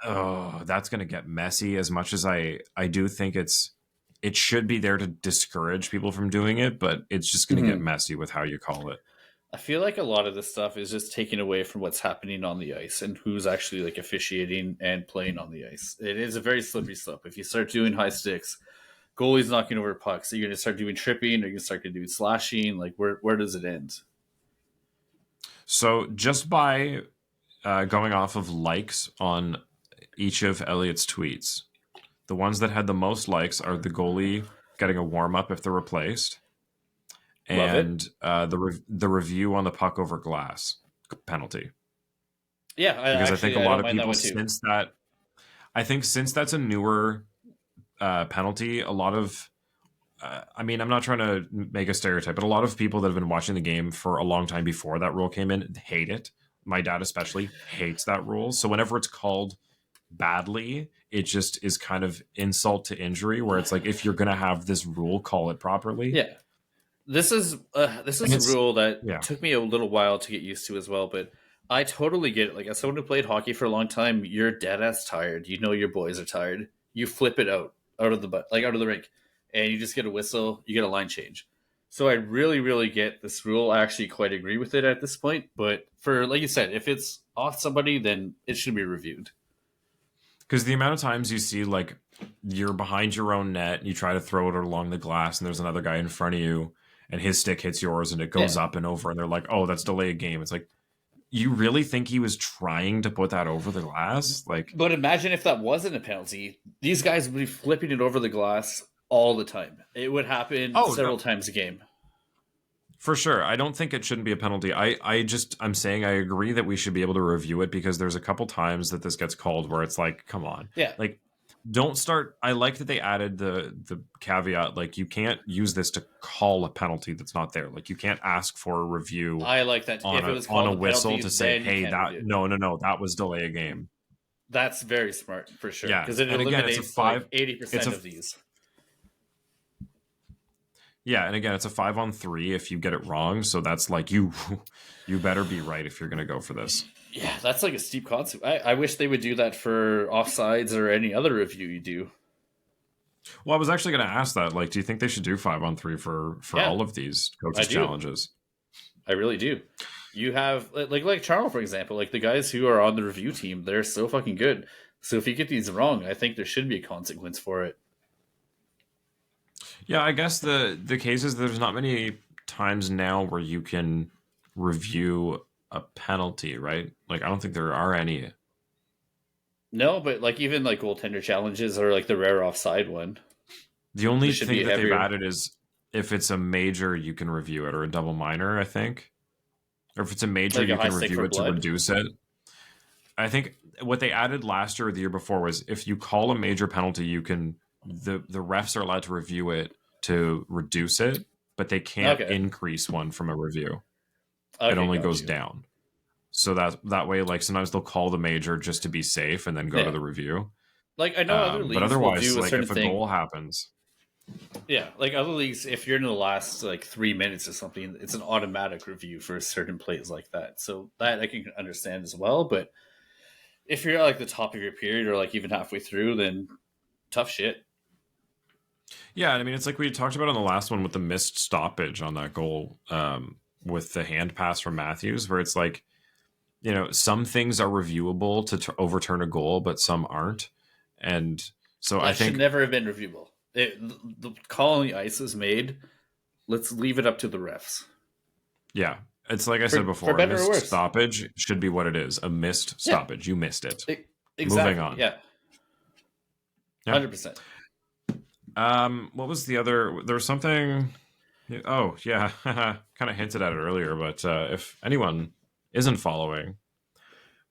oh, that's going to get messy. As much as I do think it should be there to discourage people from doing it, but it's just going to get messy with how you call it. I feel like a lot of this stuff is just taken away from what's happening on the ice and who's actually like officiating and playing on the ice. It is a very slippery slope. If you start doing high sticks, goalies knocking over pucks, you're going to start doing tripping, or you're going to start doing slashing. Like, where does it end? So just by going off of likes on each of Elliott's tweets, the ones that had the most likes are the goalie getting a warm-up if they're replaced, and the review on the puck over glass penalty. Yeah, because I think a lot of people since that's a newer penalty, a lot of I mean, I'm not trying to make a stereotype, but a lot of people that have been watching the game for a long time before that rule came in hate it. My dad especially hates that rule. So whenever it's called badly, it just is kind of insult to injury, where it's like, if you're going to have this rule, call it properly. Yeah. This is a rule that took me a little while to get used to as well, but I totally get it. Like, as someone who played hockey for a long time, you're dead ass tired. You know your boys are tired. You flip it out of the rink, and you just get a whistle. You get a line change. So I really, really get this rule. I actually quite agree with it at this point. But for, like you said, if it's off somebody, then it should be reviewed. Because the amount of times you see, like, you're behind your own net, you try to throw it along the glass, and there's another guy in front of you, and his stick hits yours, and it goes up and over, and they're like, oh, that's delay a game. It's like, you really think he was trying to put that over the glass? Like, but imagine if that wasn't a penalty. These guys would be flipping it over the glass all the time. It would happen several times a game. For sure. I don't think it shouldn't be a penalty. I'm saying I agree that we should be able to review it because there's a couple times that this gets called where it's like, come on. Yeah. Like, don't start. I like that they added the caveat, like you can't use this to call a penalty that's not there. Like you can't ask for a review. I like that. On, if it was on a called whistle penalty, to say, hey, that no, that was delay a game. That's very smart for sure. Yeah. Because it eliminates like 80% of these. Yeah, and again, it's a 5-on-3 if you get it wrong. So that's like you better be right if you're going to go for this. Yeah, that's like a steep consequence. I wish they would do that for offsides or any other review you do. Well, I was actually going to ask that. Like, do you think they should do 5-on-3 for all of these coaches challenges? I really do. You have like Charles, for example, like the guys who are on the review team, they're so fucking good. So if you get these wrong, I think there should be a consequence for it. Yeah, I guess the case is there's not many times now where you can review a penalty, right? Like, I don't think there are any. No, but like even like goaltender challenges or like the rare offside one. The only thing that they've added is if it's a major, you can review it, or a double minor, I think. Or if it's a major, like you can review it to reduce it. I think what they added last year or the year before was if you call a major penalty, you can the refs are allowed to review it to reduce it, but they can't increase one from a review. It only goes down. So that way, like sometimes they'll call the major just to be safe and then go to the review. Like I know other leagues, but otherwise, will do like if a goal happens, yeah, like other leagues, if you're in the last like 3 minutes or something, it's an automatic review for certain plays like that. So that I can understand as well. But if you're at like the top of your period or like even halfway through, then tough shit. Yeah, I mean, it's like we talked about on the last one with the missed stoppage on that goal with the hand pass from Matthews, where it's like, you know, some things are reviewable to overturn a goal, but some aren't. And so I think should never have been reviewable. The call on the ice was made. Let's leave it up to the refs. Yeah, it's like I said before, a missed stoppage should be what it is. A missed stoppage. You missed it. Exactly. Moving on. Yeah. 100%. What was the other? There was something. Oh, yeah. Kind of hinted at it earlier, but if anyone isn't following,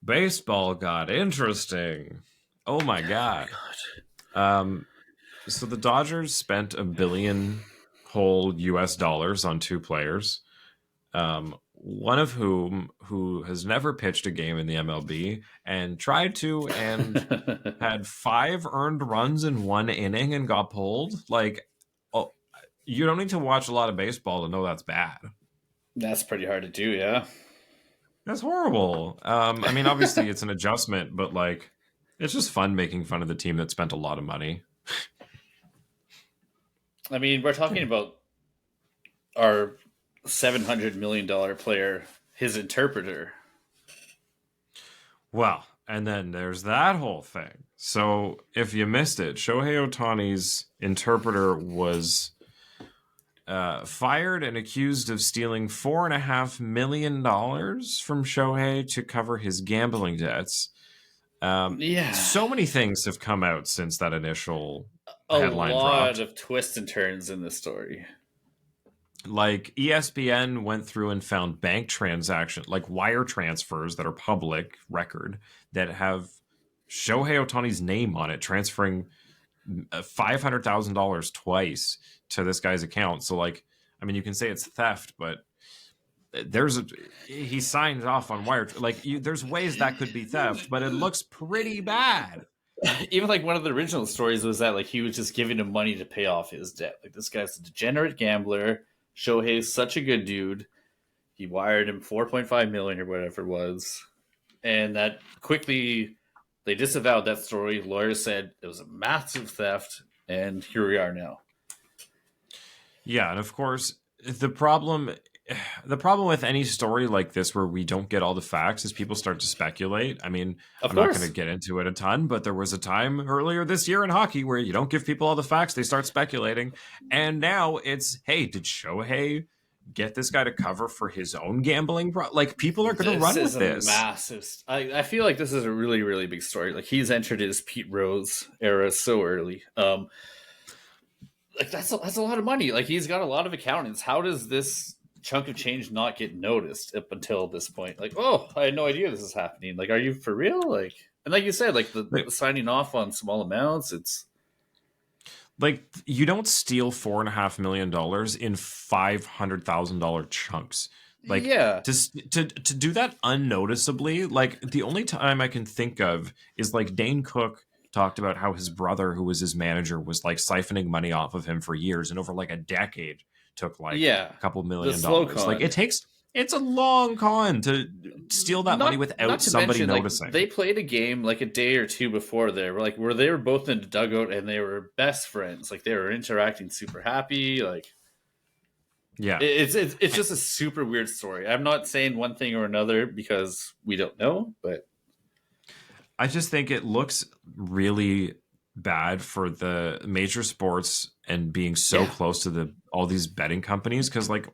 baseball got interesting. Oh my god. So the Dodgers spent $1 billion whole US dollars on 2 players. One of who has never pitched a game in the MLB and tried to and had 5 earned runs in 1 inning and got pulled. Like, oh, you don't need to watch a lot of baseball to know that's bad. That's pretty hard to do, yeah. That's horrible. I mean, obviously it's an adjustment, but like, it's just fun making fun of the team that spent a lot of money. I mean, we're talking about our $700 million player, his interpreter. Well, and then there's that whole thing. So if you missed it, Shohei Ohtani's interpreter was fired and accused of stealing $4.5 million from Shohei to cover his gambling debts. So many things have come out since that initial headline dropped. A lot of twists and turns in this story. Like ESPN went through and found bank transactions, like wire transfers that are public record that have Shohei Ohtani's name on it, transferring $500,000 twice to this guy's account. So, like, I mean, you can say it's theft, but he signed off on wire. Like, there's ways that could be theft, but it looks pretty bad. Even like one of the original stories was that like he was just giving him money to pay off his debt. Like, this guy's a degenerate gambler. Shohei's such a good dude. He wired him $4.5 million or whatever it was, and that quickly they disavowed that story. Lawyers said it was a massive theft, and here we are now. Yeah, and of course the problem with any story like this where we don't get all the facts is people start to speculate. I mean, I'm not going to get into it a ton, but there was a time earlier this year in hockey where you don't give people all the facts, they start speculating. And now it's, hey, did Shohei get this guy to cover for his own gambling? Like, people are going to run with this. Massive. I feel like this is a really, really big story. Like, he's entered his Pete Rose era so early. like that's a lot of money. Like he's got a lot of accountants. How does this chunk of change not get noticed up until this point? Like, oh, I had no idea this is happening. Like, are you for real? Like, and like you said, like the signing off on small amounts, it's like you don't steal $4.5 million in $500,000 chunks. Like, yeah, to do that unnoticeably, like the only time I can think of is like Dane Cook talked about how his brother, who was his manager, was like siphoning money off of him for years, and over like a decade took like yeah, a couple the $1 slow million. con. Like it's a long con to steal that money without somebody noticing. Like, they played a game like a day or two before there, where they were both in the dugout and they were best friends. Like they were interacting super happy. Like, yeah, it's just a super weird story. I'm not saying one thing or another because we don't know, but I just think it looks really bad for the major sports and being so close to all these betting companies, because like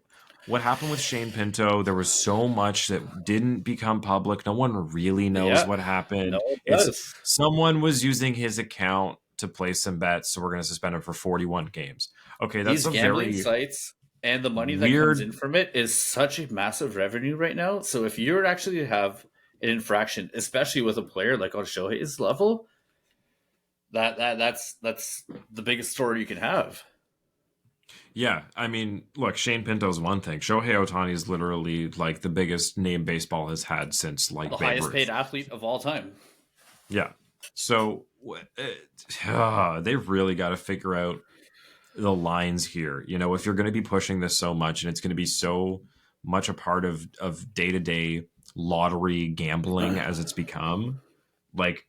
what happened with Shane Pinto, there was so much that didn't become public. No one really knows what happened. No, it does. Someone was using his account to place some bets, so we're going to suspend him for 41 games. Okay, that's These gambling sites and the money that comes in from it is such a massive revenue right now. So if you're actually to have an infraction, especially with a player like on Shohei's level, that's the biggest story you can have. Yeah, I mean, look, Shane Pinto's one thing. Shohei Ohtani is literally like the biggest name baseball has had since like the highest paid athlete of all time. Yeah, so they've really got to figure out the lines here. You know, if you're going to be pushing this so much and it's going to be so much a part of day-to-day lottery gambling as it's become, like,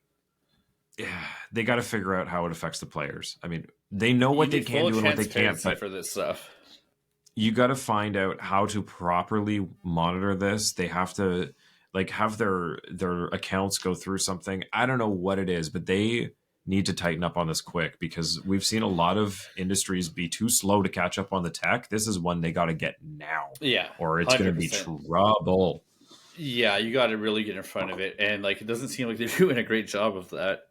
they got to figure out how it affects the players. I mean, they know what they can do and what they can't, but for this stuff, you got to find out how to properly monitor this. They have to like have their accounts go through something. I don't know what it is, but they need to tighten up on this quick, because we've seen a lot of industries be too slow to catch up on the tech. This is one they got to get now. Yeah, or it's going to be trouble. Yeah, you got to really get in front of it, and like it doesn't seem like they're doing a great job of that.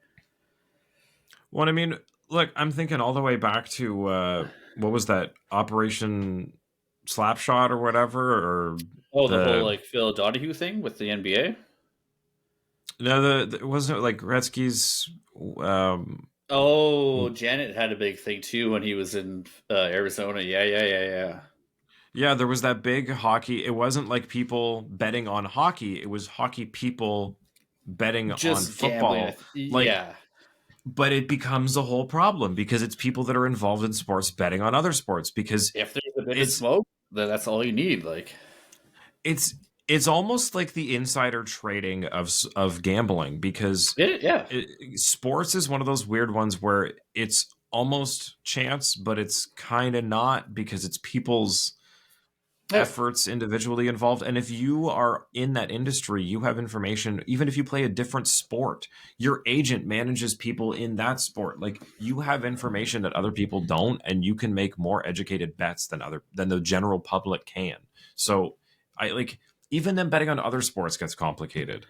Well, I mean, look, I'm thinking all the way back to what was that, Operation Slapshot or whatever, or the whole like Phil Donahue thing with the NBA. No, wasn't it like Gretzky's? Janet had a big thing too when he was in Arizona. Yeah. Yeah, there was that big hockey. It wasn't like people betting on hockey. It was hockey people betting just on football. Yeah. But it becomes a whole problem because it's people that are involved in sports betting on other sports. Because if there's a bit of smoke, then that's all you need. Like, it's almost like the insider trading of gambling, because sports is one of those weird ones where it's almost chance, but it's kind of not, because it's people's efforts individually involved. And if you are in that industry, you have information. Even if you play a different sport, your agent manages people in that sport. Like, you have information that other people don't, and you can make more educated bets than the general public can. So I like, even them betting on other sports gets complicated.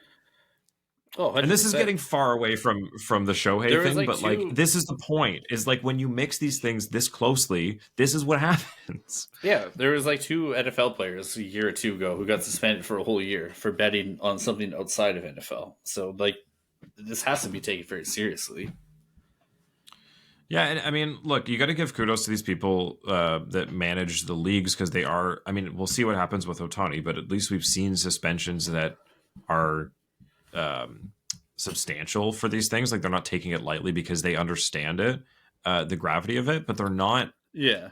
And this is getting far away from the Shohei thing, but like this is the point, is like when you mix these things this closely, this is what happens. Yeah, there was like 2 NFL players a year or 2 ago who got suspended for a whole year for betting on something outside of NFL. So like, this has to be taken very seriously. Yeah, and I mean, look, you got to give kudos to these people that manage the leagues, because they are. I mean, we'll see what happens with Ohtani, but at least we've seen suspensions that are substantial for these things. Like, they're not taking it lightly because they understand it, the gravity of it, but they're not. Yeah,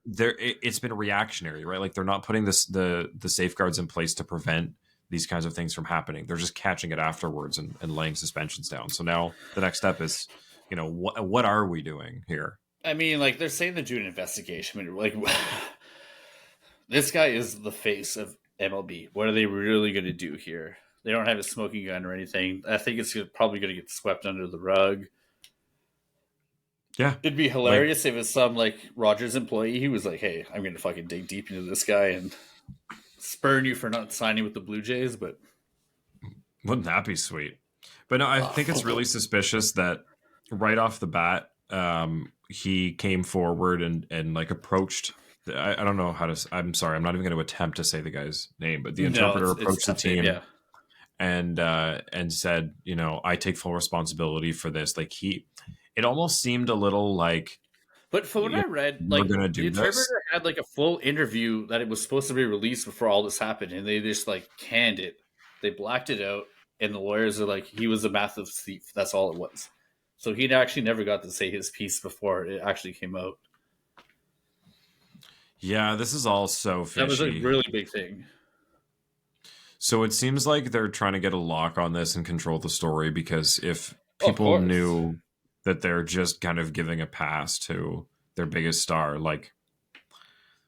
it's been reactionary, right? Like, they're not putting the safeguards in place to prevent these kinds of things from happening. They're just catching it afterwards and laying suspensions down. So now the next step is, you know, what are we doing here? I mean, like, they're saying they're doing an investigation. I mean, like, this guy is the face of MLB. What are they really going to do here? They don't have a smoking gun or anything. I think it's probably going to get swept under the rug. Yeah. It'd be hilarious if it's some, like, Rogers employee. He was like, hey, I'm going to fucking dig deep into this guy and spurn you for not signing with the Blue Jays. But wouldn't that be sweet? But no, I think it's really suspicious that right off the bat, he came forward and like approached. I don't know how to. I'm sorry, I'm not even going to attempt to say the guy's name, but the interpreter approached the team. Yeah. And said, I take full responsibility for this. Like it almost seemed a little like. But from what I read, we're like gonna do the interpreter this. had like a full interview that it was supposed to be released before all this happened, and they just like canned it. They blacked it out, and the lawyers are like, he was a massive thief. That's all it was. So he actually never got to say his piece before it actually came out. Yeah, this is all so fishy. That was a really big thing. So it seems like they're trying to get a lock on this and control the story, because if people knew that they're just kind of giving a pass to their biggest star, like,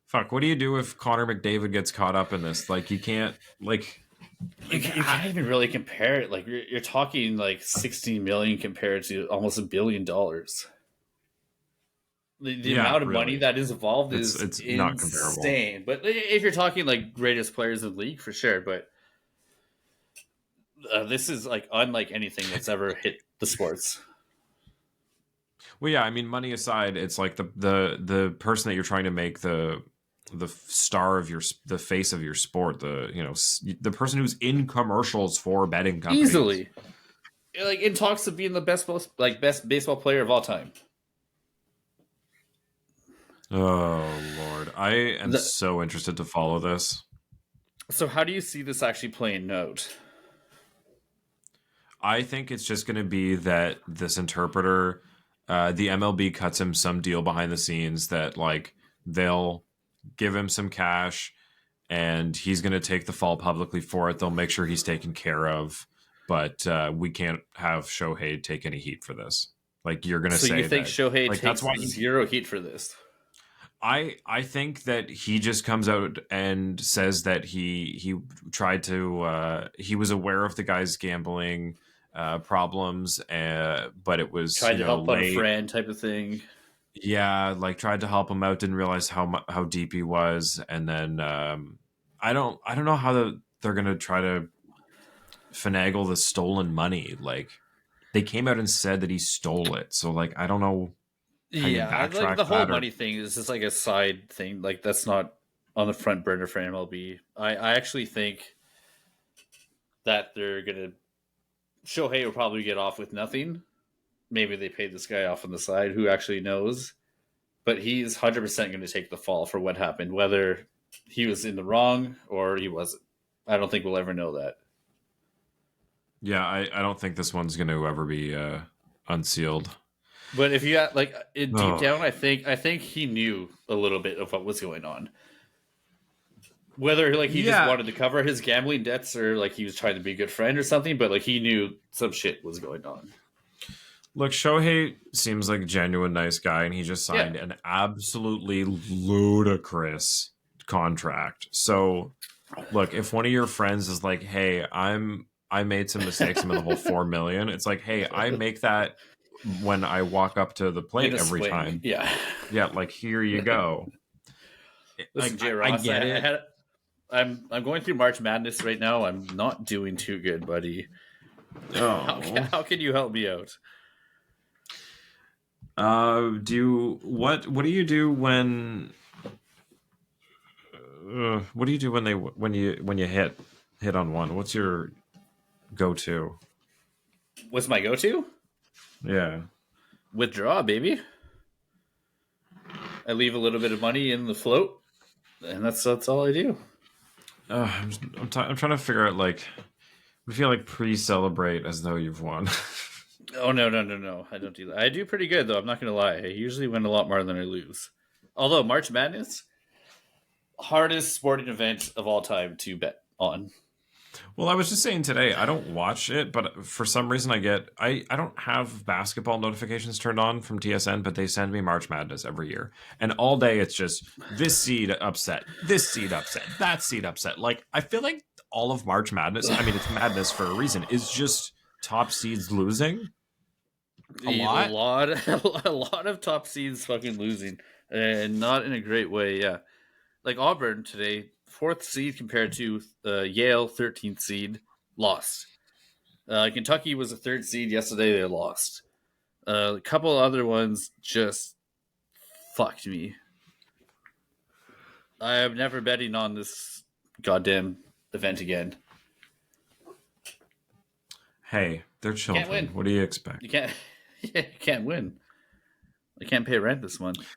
fuck, what do you do if Connor McDavid gets caught up in this? Like, you can't, like... You can't even really compare it. Like, you're talking like 16 million compared to almost $1 billion. The amount of money that is involved is insane. Not comparable. But if you're talking like greatest players in the league, for sure. But this is like unlike anything that's ever hit the sports. Well, yeah, I mean, money aside, it's like the person that you're trying to make the star of the face of your sport, the person who's in commercials for betting companies. Easily, like in talks of being the best baseball player of all time. Oh Lord, I am so interested to follow this. So how do you see this actually playing out? I think it's just going to be that this interpreter, the MLB cuts him some deal behind the scenes that like they'll give him some cash and he's going to take the fall publicly for it. They'll make sure he's taken care of, but we can't have Shohei take any heat for this. Like you're going to say, so you think that, Shohei like, takes that's why zero heat for this? I think that he just comes out and says that he tried to he was aware of the guy's gambling problems, but it was tried to help out a friend type of thing. Yeah, like tried to help him out, didn't realize how deep he was, and then I don't know how they're gonna try to finagle the stolen money. Like they came out and said that he stole it, so like I don't know. Yeah, like the whole money thing is just like a side thing. Like that's not on the front burner for MLB. I actually think that they're gonna Shohei will probably get off with nothing. Maybe they paid this guy off on the side. Who actually knows? But he's 100% going to take the fall for what happened, whether he was in the wrong or he wasn't. I don't think we'll ever know that. Yeah, I don't think this one's going to ever be unsealed. But if you got like deep down, I think he knew a little bit of what was going on. Whether like he just wanted to cover his gambling debts or like he was trying to be a good friend or something, but like he knew some shit was going on. Look, Shohei seems like a genuine nice guy, and he just signed an absolutely ludicrous contract. So, look, if one of your friends is like, "Hey, I made some mistakes. I'm in the whole $4 million," it's like, "Hey, I make that when I walk up to the plate every time." Yeah, like here you go. Listen, Jay Ross, I get it. I'm going through March Madness right now. I'm not doing too good, buddy. Oh. How can you help me out? What do you do when when you hit on one? What's your go-to? What's my go-to? Yeah. Withdraw, baby. I leave a little bit of money in the float, and that's all I do. I'm trying to figure out, like, we feel like pre-celebrate as though you've won. Oh, no. I don't do that. I do pretty good, though. I'm not going to lie. I usually win a lot more than I lose. Although, March Madness, hardest sporting event of all time to bet on. Well, I was just saying today, I don't watch it, but for some reason I don't have basketball notifications turned on from TSN, but they send me March Madness every year. And all day it's just this seed upset, that seed upset. Like, I feel like all of March Madness, I mean, it's madness for a reason, is just top seeds losing. A lot of top seeds fucking losing, and not in a great way. Yeah, like Auburn today, 4th seed compared to Yale, 13th seed, lost. Kentucky was a 3rd seed yesterday. They lost. A couple other ones just fucked me. I am never betting on this goddamn event again. Hey, they're children. Can't win. What do you expect? You can't win. I can't pay rent this month.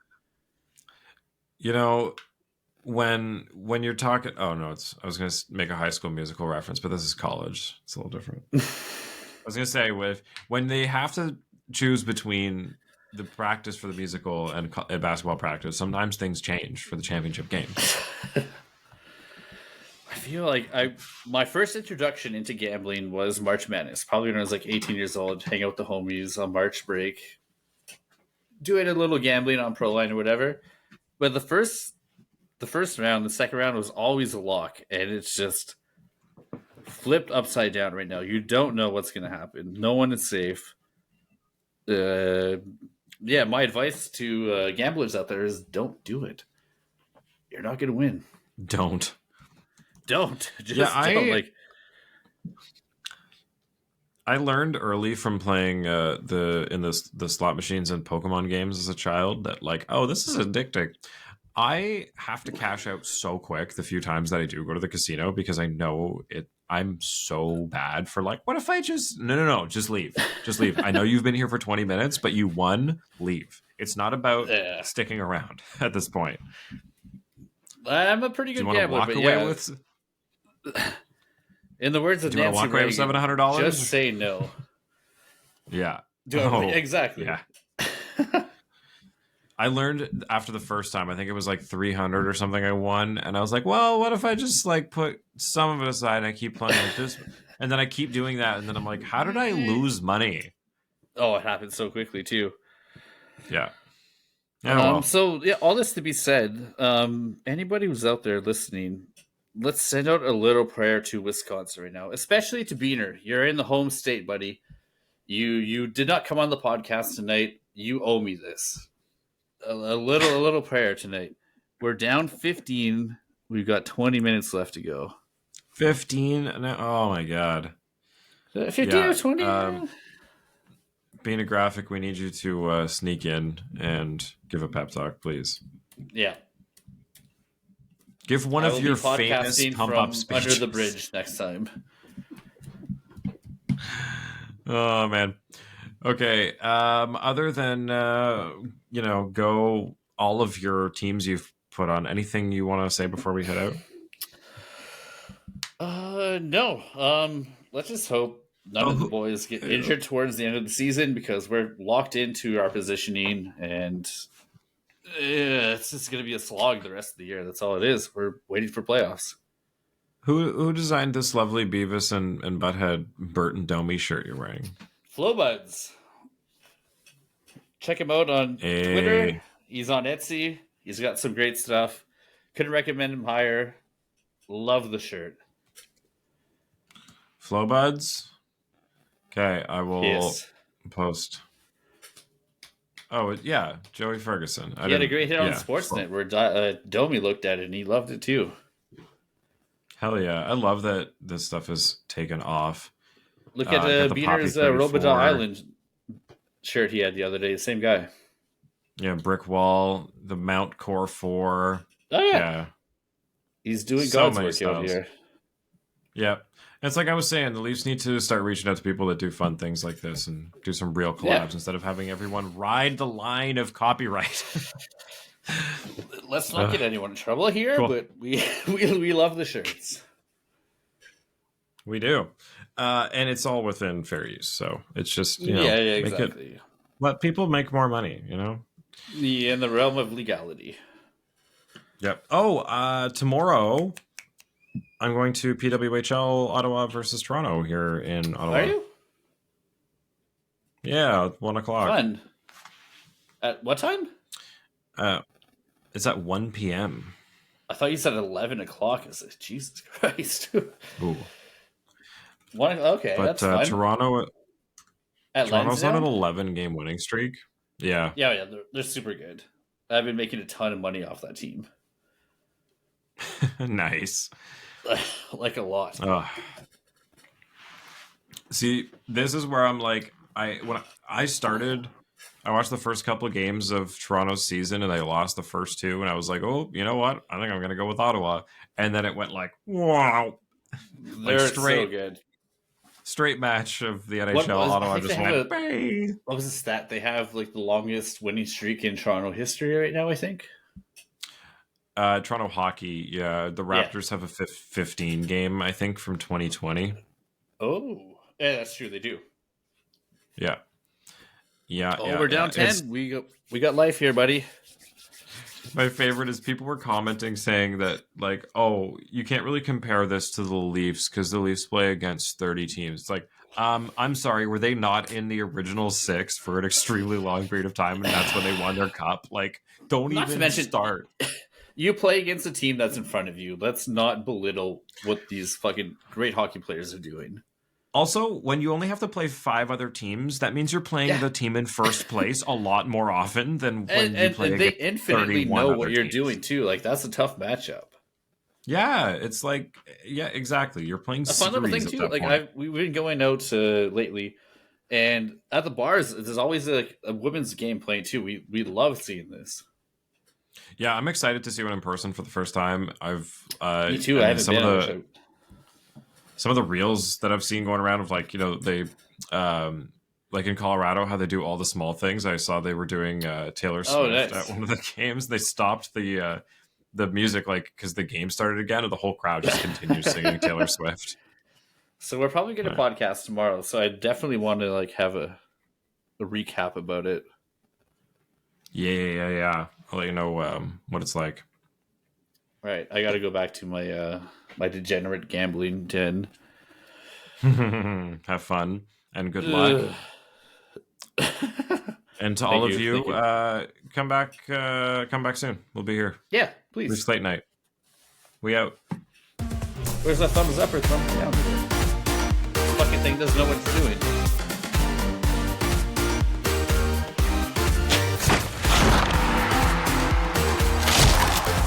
You know, when you're talking, oh no, I was going to make a High School Musical reference, but this is college. It's a little different. I was going to say when they have to choose between the practice for the musical and basketball practice, sometimes things change for the championship game. I feel like my first introduction into gambling was March Madness, probably when I was like 18 years old, hang out with the homies on March break, doing a little gambling on Proline or whatever. But the first round, the second round was always a lock, and it's just flipped upside down right now. You don't know what's going to happen. No one is safe. My advice to gamblers out there is don't do it. You're not going to win. Don't. Don't. I learned early from playing the slot machines and Pokemon games as a child that this is addicting. I have to cash out so quick the few times that I do go to the casino because I know it. I'm so bad for what if I just no just leave. I know you've been here for 20 minutes, but you won. Leave. It's not about sticking around at this point. I'm a pretty good gambler, but with... In the words of Nancy walk away with $700, just say no. Yeah. Exactly. Yeah. I learned after the first time, I think it was 300 or something I won. And I was like, well, what if I just put some of it aside and I keep playing with this? And then I keep doing that. And then I'm like, how did I lose money? Oh, it happened so quickly too. Yeah. So all this to be said, anybody who's out there listening, let's send out a little prayer to Wisconsin right now, especially to Beaner. You're in the home state, buddy. You did not come on the podcast tonight. You owe me this. A little prayer tonight. We're down 15. We've got 20 minutes left to go. 15? Oh my god. 15 or 20? Being a graphic, we need you to sneak in and give a pep talk, please. Yeah. Give one of your famous pump-up speeches. Under the bridge next time. Oh, man. Okay. Other than, go all of your teams you've put on, anything you want to say before we head out? No. Let's just hope none of the boys get injured towards the end of the season because we're locked into our positioning and it's just going to be a slog the rest of the year. That's all it is. We're waiting for playoffs. Who designed this lovely Beavis and Butthead Bert and Domi shirt you're wearing? Flowbuds. Check him out on Twitter. He's on Etsy. He's got some great stuff. Couldn't recommend him higher. Love the shirt. Flowbuds? Okay, I will post. Oh, yeah, Joey Ferguson. He had a great hit on Sportsnet where Domi looked at it and he loved it too. Hell yeah. I love that this stuff is taken off. Look at Beaner's Robodoll Island shirt he had the other day. Same guy. Yeah, Brick Wall, the Mount Core 4. Oh, yeah. He's doing God's work out here. Yeah. It's like I was saying, the Leafs need to start reaching out to people that do fun things like this and do some real collabs instead of having everyone ride the line of copyright. Let's not get anyone in trouble here, but we love the shirts. We do. And it's all within fair use. So it's just, exactly. Let people make more money, In the realm of legality. Yep. Oh, tomorrow I'm going to PWHL Ottawa versus Toronto here in Ottawa. Are you? Yeah, 1 o'clock. Fun. At what time? It's at 1 p.m. I thought you said 11 o'clock. I said, Jesus Christ. Ooh. Okay, but that's fine. Toronto's Lansdowne? on an 11-game winning streak. Yeah. Yeah, they're super good. I've been making a ton of money off that team. Nice. Like a lot. See, this is where I'm like, when I started, I watched the first couple of games of Toronto's season, and they lost the first two, and I was like, oh, you know what? I think I'm going to go with Ottawa. And then it went like, wow. They're so good. Straight match of the NHL. Ottawa just went, bang. What was the stat? They have like the longest winning streak in Toronto history right now, I think. Toronto hockey, yeah. The Raptors have a 15 game, I think, from 2020. Oh, yeah, that's true. They do. Yeah. Yeah. Oh, we're down 10. We got life here, buddy. My favorite is people were commenting saying that, like, oh, you can't really compare this to the Leafs because the Leafs play against 30 teams. It's like, I'm sorry, were they not in the original 6 for an extremely long period of time, and that's when they won their cup? Like, don't not even start. You play against a team that's in front of you. Let's not belittle what these fucking great hockey players are doing. Also, when you only have to play 5 other teams, that means you're playing the team in first place a lot more often than when you play against 31 other teams. And they infinitely know what you're doing, too. Like, that's a tough matchup. Yeah, it's like, yeah, exactly. You're playing series. A fun little thing, too. Like, we've been going out lately, and at the bars, there's always a women's game playing, too. We love seeing this. Yeah, I'm excited to see one in person for the first time. Me too. I haven't been. Some of the reels that I've seen going around of like, you know, they like in Colorado, how they do all the small things. I saw they were doing Taylor Swift at one of the games. They stopped the music like because the game started again, and the whole crowd just continues singing Taylor Swift. So we're probably going to podcast tomorrow. So I definitely want to like have a recap about it. Yeah. I'll let you know what it's like. Right, I got to go back to my my degenerate gambling den. Have fun and good luck. And to all of you, come back soon. We'll be here. Yeah, please. Leafs Late Night. We out. Where's that thumbs up or thumbs down? This fucking thing doesn't know what it's doing.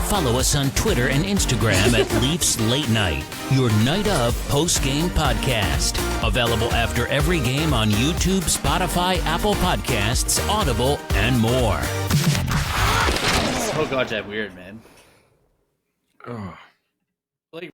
Follow us on Twitter and Instagram at Leafs Late Night, your night of post-game podcast. Available after every game on YouTube, Spotify, Apple Podcasts, Audible, and more. Oh, God, that weird, man. Oh.